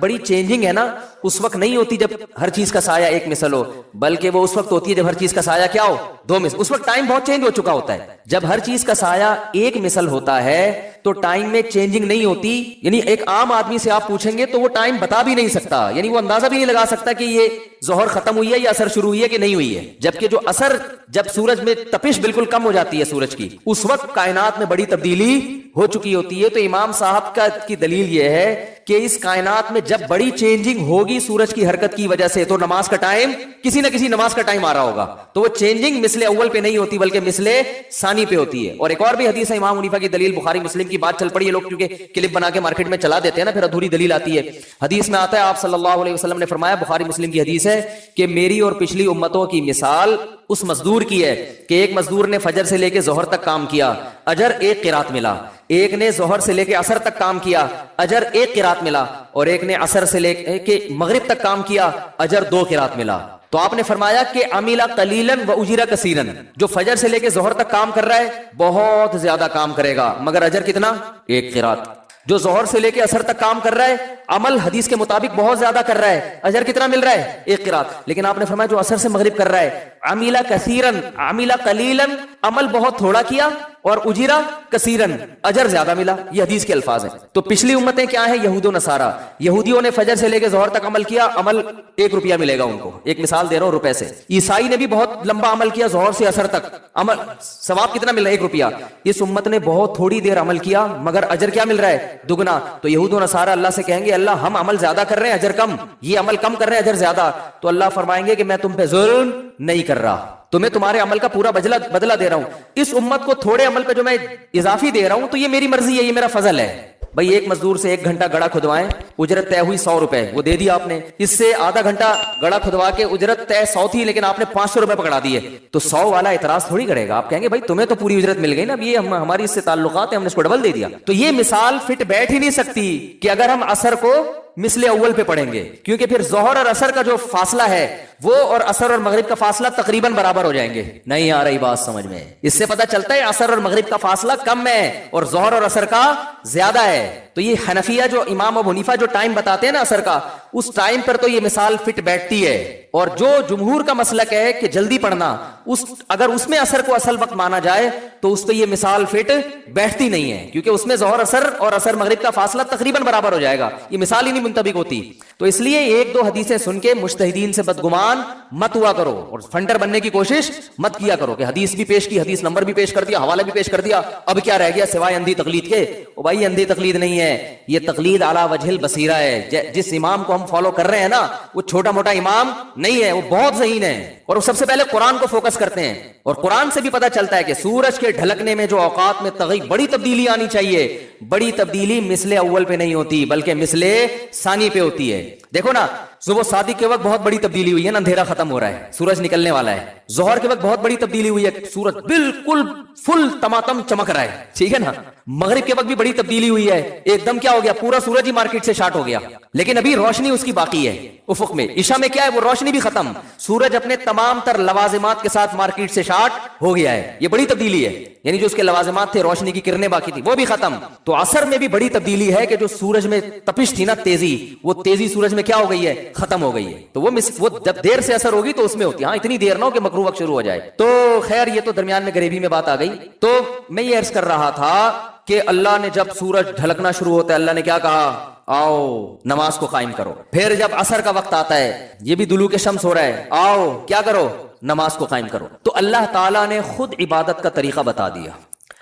بڑی چینجنگ ہے نا اس وقت نہیں ہوتی جب ہر چیز کا سایہ 1 مثل ہو بلکہ وہ اس وقت ہوتی ہے جب ہر چیز کا سایہ کیا ہو 2 مثل. اس وقت ٹائم بہت چینج ہو چکا ہوتا ہے. جب ہر چیز کا سایہ 1 مثل ہوتا ہے تو ٹائم میں چینجنگ نہیں ہوتی. یعنی ایک عام آدمی سے آپ پوچھیں گے تو وہ ٹائم بتا بھی نہیں سکتا, یعنی وہ اندازہ بھی نہیں لگا سکتا کہ یہ ظہر ختم ہوئی ہے یا اثر شروع ہوئی ہے کہ نہیں ہوئی ہے. جبکہ جو اثر, جب سورج میں تپش بالکل کم ہو جاتی ہے سورج کی, اس وقت کائنات میں بڑی تبدیلی ہو چکی ہوتی ہے. تو امام صاحب کی دلیل یہ ہے کہ اس کائنات میں جب بڑی چینجنگ ہوگی سورج کی حرکت کی وجہ سے, تو نماز کا ٹائم, کسی نہ کسی نماز کا ٹائم آ رہا ہوگا. تو وہ چینجنگ مثل اول پہ نہیں ہوتی بلکہ مثل ثانی پہ ہوتی ہے. اور ایک اور بھی حدیث ہے امام حنیفہ کی دلیل, بخاری مسلم کی بات چل پڑی ہے, لوگ کیونکہ کلپ بنا کے مارکیٹ میں چلا دیتے ہیں نا, پھر ادھوری دلیل آتی ہے. حدیث میں آتا ہے آپ صلی اللہ علیہ وسلم نے فرمایا, بخاری مسلم کی حدیث ہے, کہ میری اور پچھلی امتوں کی مثال اس مزدور کی ہے کہ ایک مزدور نے فجر سے لے کے ظہر تک کام کیا, اجر 1 قرات ملا. ایک نے ظہر سے لے کے عصر تک کام کیا, اجر 1 قرات ملا. اور ایک نے عصر سے لے کے مغرب تک کام کیا, اجر 2 قرات ملا. تو آپ نے فرمایا کہ عملا قلیلا و اجر کثیرا, جو فجر سے لے کے ظہر تک کام کر رہا ہے بہت زیادہ کام کرے گا, مگر اجر کتنا؟ 1 قرات. جو ظہر سے لے کے عصر تک کام کر رہا ہے عمل حدیث کے مطابق بہت زیادہ کر رہا ہے, اجر کتنا مل رہا ہے؟ 1 قرات. لیکن آپ نے فرمایا جو عصر سے مغرب کر رہا ہے, عملا کثیرا عملا قلیلا, عمل بہت تھوڑا کیا, اور اجیرا کثیرن, اجر زیادہ ملا. یہ حدیث کے الفاظ ہیں. تو پچھلی امتیں کیا ہیں؟ یہود و نصارہ. یہودیوں نے فجر سے لے کے ظہر تک عمل کیا, عمل 1 روپیہ ملے گا ان کو, ایک مثال دے رہا ہوں روپے سے. عیسائی نے بھی بہت لمبا عمل کیا, ظہر سے عصر تک عمل, ثواب کتنا مل رہا ہے؟ 1 روپیہ. اس امت نے بہت تھوڑی دیر عمل کیا مگر اجر کیا مل رہا ہے؟ دگنا. تو یہود و نصارہ اللہ سے کہیں گے اللہ ہم عمل زیادہ کر رہے ہیں اجر کم, یہ عمل کم کر رہے ہیں اجر زیادہ. تو اللہ فرمائیں گے کہ میں تم پہ ظلم نہیں کر رہا, تمہیں تمہارے عمل کا پورا بدلہ دے رہا ہوں. اس امت کو تھوڑے عمل پہ جو میں اضافی دے رہا ہوں تو یہ میری مرضی ہے, یہ میرا فضل ہے. بھائی ایک مزدور سے 1 گھنٹہ گڑا کھدوائیں, اجرت طے ہوئی 100 روپے, وہ دے دیا آپ نے. اس سے آدھا گھنٹہ گڑا کھدوا کے اجرت طے 100 تھی, لیکن آپ نے 500 روپے پکڑا دیے, تو 100 والا اعتراض تھوڑی کرے گا. آپ کہیں گے بھائی تمہیں تو پوری اجرت مل گئی نا, اب یہ ہماری اس سے تعلقات ہیں, ہم نے اس کو ڈبل دے دیا. تو یہ مثال فٹ بیٹھ ہی نہیں سکتی کہ اگر ہم عصر کو مثل اول پہ پڑھیں گے, کیونکہ پھر ظہر اور عصر کا جو فاصلہ ہے وہ اور عصر اور مغرب کا فاصلہ تقریباً برابر ہو جائیں گے. نہیں آ رہی بات سمجھ میں؟ اس سے پتہ چلتا ہے عصر اور مغرب کا فاصلہ کم ہے اور ظہر اور عصر کا زیادہ ہے. تو یہ حنفیہ جو امام ابو حنیفہ جو ٹائم بتاتے ہیں نا عصر کا, اس ٹائم پر تو یہ مثال فٹ بیٹھتی ہے. اور جو جمہور کا مسلک ہے کہ جلدی پڑھنا, اگر اس میں عصر کو اصل وقت مانا جائے تو اس پہ یہ مثال فٹ بیٹھتی نہیں ہے, کیونکہ اس میں ظہر عصر اور عصر مغرب کا فاصلہ تقریباً برابر ہو جائے گا, یہ مثال ہی نہیں منطبق ہوتی. تو اس لیے 1-2 حدیثیں سن کے مجتہدین سے بدگمان مت ہوا کرو اور فنڈر بننے کی کوشش مت کیا کرو کہ حدیث بھی پیش کی, حدیث نمبر بھی پیش کر دیا, حوالہ بھی پیش کر دیا, اب کیا رہ گیا سوائے اندھی تقلید کے. او بھائی اندھی تقلید نہیں ہے, یہ تقلید اعلی وجہ البصیرہ ہے. جس امام کو ہم فالو کر رہے ہیں نا وہ چھوٹا موٹا امام نہیں ہے, وہ بہت ذہین ہے, اور وہ سب سے پہلے قرآن کو فوکس کرتے ہیں. اور قرآن سے بھی پتہ چلتا ہے کہ سورج کے ڈھلکنے میں جو اوقات میں بڑی تبدیلی آنی چاہیے, بڑی تبدیلی مثل اول پہ نہیں ہوتی بلکہ مثل ثانی پہ ہوتی ہے. دیکھو نا, صبح صادق کے وقت بہت بڑی تبدیلی ہوئی ہے نا, اندھیرا ختم ہو رہا ہے, سورج نکلنے والا ہے. ظہر کے وقت بہت بڑی تبدیلی ہوئی ہے, سورج بالکل فل تماتم چمک رہا ہے, ٹھیک ہے نا. مغرب کے وقت بھی بڑی تبدیلی ہوئی ہے, ایک دم کیا ہو گیا, پورا سورج ہی مارکیٹ سے شارٹ ہو گیا, لیکن ابھی روشنی اس کی باقی ہے افق میں. عشاء میں کیا ہے, وہ روشنی بھی ختم, سورج اپنے تمام تر لوازمات کے ساتھ مارکیٹ سے شارٹ ہو گیا ہے. یہ بڑی تبدیلی ہے, یعنی جو اس کے لوازمات تھے, روشنی کی کرنیں باقی تھی, وہ بھی ختم. تو عصر میں بھی بڑی تبدیلی ہے کہ جو سورج میں تپش تھی نا, تیزی, وہ تیزی سورج میں کیا ہو گئی ہے, ختم ہو گئی ہے. تو وہ جب دیر سے اثر ہوگی تو اس میں ہوتی ہے, ہاں اتنی دیر نہ ہو کہ مکروہ وقت شروع ہو جائے. تو خیر یہ تو درمیان میں غریبی میں بات آ گئی. تو میں یہ عرض کر رہا تھا کہ اللہ نے جب سورج ڈھلکنا شروع ہوتا ہے, اللہ نے کیا کہا, آؤ نماز کو قائم کرو. پھر جب عصر کا وقت آتا ہے, یہ بھی دلوک شمس ہو رہا ہے, آؤ کیا کرو, نماز کو قائم کرو. تو اللہ تعالیٰ نے خود عبادت کا طریقہ بتا دیا,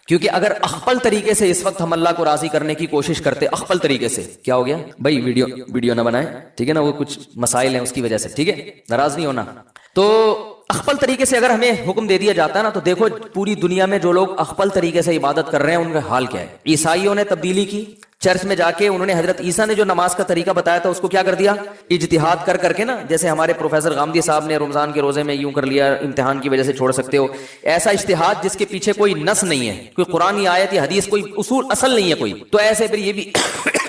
کیونکہ اگر اخپل طریقے سے اس وقت ہم اللہ کو راضی کرنے کی کوشش کرتے, اخپل طریقے سے, کیا ہو گیا بھائی, ویڈیو نہ بنائیں, ٹھیک ہے نا, وہ کچھ مسائل ہیں اس کی وجہ سے, ٹھیک ہے, ناراض نہیں ہونا. تو اخپل طریقے سے اگر ہمیں حکم دے دیا جاتا ہے نا, تو دیکھو پوری دنیا میں جو لوگ اخپل طریقے سے عبادت کر رہے ہیں ان کا حال کیا ہے. عیسائیوں نے تبدیلی کی, چرچ میں جا کے انہوں نے حضرت عیسیٰ نے جو نماز کا طریقہ بتایا تھا اس کو کیا کر دیا, اجتہاد کر کے نا, جیسے ہمارے پروفیسر غامدی صاحب نے رمضان کے روزے میں یوں کر لیا, امتحان کی وجہ سے چھوڑ سکتے ہو, ایسا اجتہاد جس کے پیچھے کوئی نص نہیں ہے, کوئی قرآن آیت یا حدیث, کوئی اصل نہیں ہے کوئی, تو ایسے پھر یہ بھی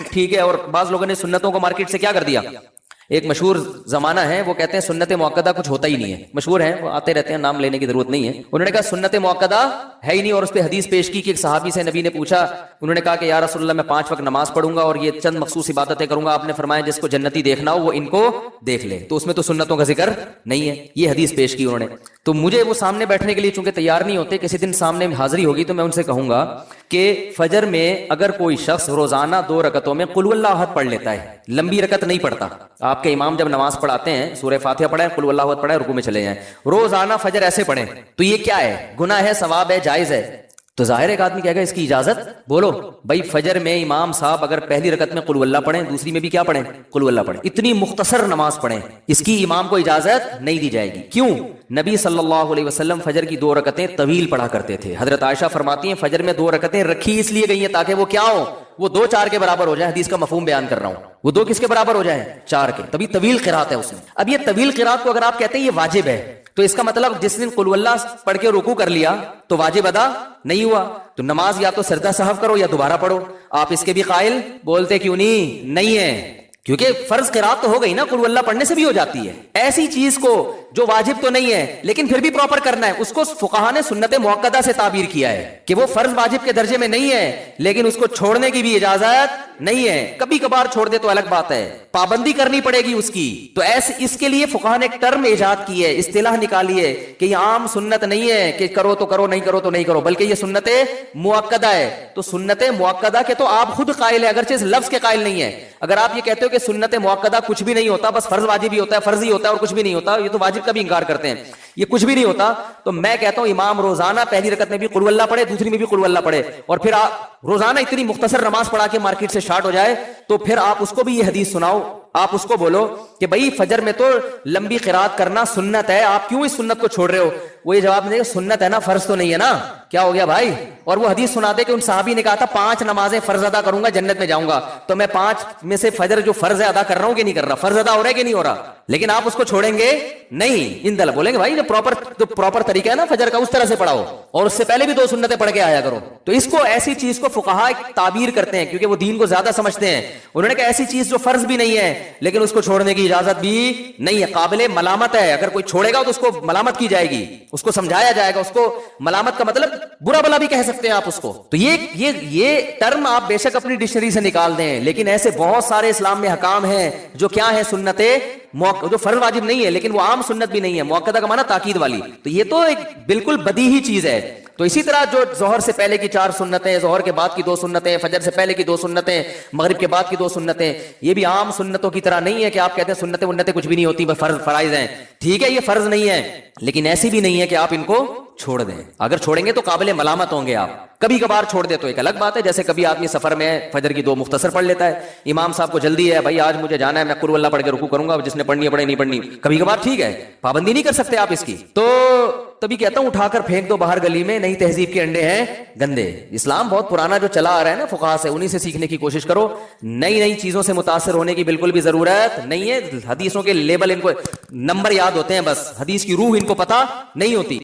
ٹھیک ہے. اور بعض لوگوں نے سنتوں کو مارکیٹ سے کیا کر دیا, ایک مشہور زمانہ ہے, وہ کہتے ہیں سنت موقدہ کچھ ہوتا ہی نہیں ہے, مشہور ہیں, وہ آتے رہتے ہیں, نام لینے کی ضرورت نہیں ہے. انہوں نے کہا سنت موقدہ ہے ہی نہیں, اور اس پہ حدیث پیش کی کہ ایک صحابی سے نبی نے پوچھا, انہوں نے کہا کہ یا رسول اللہ میں 5 وقت نماز پڑھوں گا اور یہ چند مخصوص عبادتیں کروں گا. آپ نے فرمایا جس کو جنتی دیکھنا ہو وہ ان کو دیکھ لے, تو اس میں تو سنتوں کا ذکر نہیں ہے. یہ حدیث پیش کی انہوں نے. تو مجھے وہ سامنے بیٹھنے کے لیے چونکہ تیار نہیں ہوتے, کسی دن سامنے حاضری ہوگی تو میں ان سے کہوں گا کہ فجر میں اگر کوئی شخص روزانہ 2 رکعتوں میں قل واللہ احد پڑھ لیتا ہے، لمبی رکعت نہیں پڑھتا، آپ کے امام جب نماز پڑھاتے ہیں سورہ فاتحہ پڑھیں، قل واللہ احد پڑھیں، رکوع میں چلے جائیں، روزانہ فجر ایسے پڑھیں، تو یہ کیا ہے؟ گناہ ہے، ثواب ہے، جائز ہے؟ تو ظاہر ایک آدمی کہے گا اس کی اجازت، بولو بھائی فجر میں امام صاحب اگر پہلی رکعت میں قل واللہ پڑھیں، دوسری میں بھی کیا پڑھیں؟ قل واللہ پڑھیں، اتنی مختصر نماز پڑھیں، اس کی امام کو اجازت نہیں دی جائے گی۔ کیوں؟ نبی صلی اللہ علیہ وسلم فجر کی 2 رکعتیں طویل پڑھا کرتے تھے۔ حضرت عائشہ فرماتی ہیں فجر میں 2 رکعتیں رکھی اس لیے گئی ہیں تاکہ وہ کیا ہو، وہ 2 4 کے برابر ہو جائے، حدیث کا مفہوم بیان کر رہا ہوں، وہ 2 کس کے برابر ہو جائیں؟ 4 کے، تبھی طویل قرات ہے اس میں۔ اب یہ طویل قرات کو اگر آپ کہتے ہیں یہ واجب ہے، تو اس کا مطلب جس دن قل واللہ پڑھ کے رکوع کر لیا تو واجب ادا نہیں ہوا، تو نماز یا تو سجدہ سہو کرو یا دوبارہ پڑھو۔ آپ اس کے بھی قائل؟ بولتے کیوں نہیں ہے، کیونکہ فرض قرات تو ہو گئی نا، قل واللہ پڑھنے سے بھی ہو جاتی ہے۔ ایسی چیز کو جو واجب تو نہیں ہے لیکن پھر بھی پراپر کرنا ہے، اس کو فقہا نے سنت مؤکدہ سے تعبیر کیا ہے کہ وہ فرض واجب کے درجے میں نہیں ہے لیکن اس کو چھوڑنے کی بھی اجازت نہیں ہے، کبھی کبھار چھوڑ دے تو الگ بات ہے، پابندی کرنی پڑے گی اس کی۔ تو ایسے اس کے لیے فقہا نے ایک ٹرم ایجاد کی ہے، اصطلاح نکالی ہے کہ یہ عام سنت نہیں ہے کہ کرو تو کرو، نہیں کرو تو نہیں کرو، بلکہ یہ سنت مؤکدہ ہے۔ تو سنت مؤکدہ کے تو آپ خود قائل ہے، اگرچہ اس لفظ کے قائل نہیں ہے۔ اگر آپ یہ کہتے ہو کہ سنت مؤکدہ کچھ بھی نہیں ہوتا، بس فرض واجب ہی ہوتا ہے، فرض ہی ہوتا ہے اور کچھ بھی نہیں ہوتا، یہ تو واجب کا بھی انکار کرتے ہیں، یہ کچھ بھی نہیں ہوتا، تو میں کہتا ہوں امام روزانہ پہلی رکعت میں بھی قل واللہ پڑھے، دوسری میں بھی قل واللہ پڑھے، اور پھر آپ روزانہ اتنی مختصر نماز پڑھا کے مارکیٹ سے شارٹ ہو جائے تو پھر آپ اس کو بھی یہ حدیث سناؤ، آپ اس کو بولو کہ بھائی فجر میں تو لمبی قرات کرنا سنت ہے، آپ کیوں اس سنت کو چھوڑ رہے ہو؟ وہ یہ جواب دے گا سنت ہے نا، فرض تو نہیں ہے نا، کیا ہو گیا بھائی؟ اور وہ حدیث سنا دے کہ ان صحابی نے کہا تھا 5 نمازیں فرض ادا کروں گا جنت میں جاؤں گا، تو میں 5 میں سے فجر جو فرض ہے ادا کر رہا ہوں کہ نہیں کر رہا، فرض ادا ہو رہا ہے کہ نہیں ہو رہا، لیکن آپ اس کو چھوڑیں گے نہیں، ان دل بولیں گے بھائی جو پراپر طریقہ ہے نا فجر کا اس طرح سے پڑھاؤ، اور اس سے پہلے بھی 2 سنتیں پڑھ کے آیا کرو۔ تو اس کو ایسی چیز کو فقہا تعبیر کرتے ہیں کیونکہ وہ دین کو زیادہ سمجھتے ہیں، انہوں نے کہا ایسی چیز جو فرض بھی نہیں ہے لیکن اس کو چھوڑنے کی اجازت بھی نہیں ہے، قابل ملامت ہے، اگر کوئی چھوڑے گا تو اس کو ملامت کی جائے گی، اس کو سمجھایا جائے گا، اس کو ملامت کا مطلب برا بلا بھی کہہ سکتے ہیں آپ اس کو۔ تو یہ ٹرم آپ بے شک اپنی ڈکشنری سے نکال دیں، لیکن ایسے بہت سارے اسلام میں حکام ہیں جو کیا ہے سنت جو فرض واجب نہیں ہے لیکن وہ عام سنت بھی نہیں ہے، مؤکدہ کا معنی تاکید والی، تو یہ تو ایک بالکل بدیہی چیز ہے۔ تو اسی طرح جو ظہر سے پہلے کی 4 سنتیں، ظہر کے بعد کی 2 سنتیں، فجر سے پہلے کی 2 سنتیں، مغرب کے بعد کی 2 سنتیں، یہ بھی عام سنتوں کی طرح نہیں ہے کہ آپ کہتے ہیں سنتیں ونتیں کچھ بھی نہیں ہوتی، فرائض ہیں، ٹھیک ہے یہ فرض نہیں ہے لیکن ایسی بھی نہیں ہے کہ آپ ان کو چھوڑ دیں، اگر چھوڑیں گے تو قابل ملامت ہوں گے آپ، کبھی کبھار چھوڑ دے تو ایک الگ بات ہے، جیسے کبھی آدمی سفر میں فجر کی 2 مختصر پڑھ لیتا ہے، امام صاحب کو جلدی ہے بھائی آج مجھے جانا ہے میں قل واللہ پڑھ کے رکوع کروں گا، جس نے پڑھنی ہے پڑھے، نہیں پڑھنی کبھی کبھار ٹھیک ہے، پابندی نہیں کر سکتے آپ اس کی، تو تبھی کہتا ہوں اٹھا کر پھینک دو باہر گلی میں، نئی تہذیب کے انڈے ہیں گندے۔ اسلام بہت پرانا جو چلا آ رہا ہے نا فقہا سے، انہی سے سیکھنے کی کوشش کرو، نئی چیزوں سے متاثر ہونے کی بالکل بھی ضرورت نہیں ہے۔ حدیثوں کے لیبل ان کو نمبر یاد ہوتے ہیں بس، حدیث کی روح ان کو پتہ نہیں ہوتی۔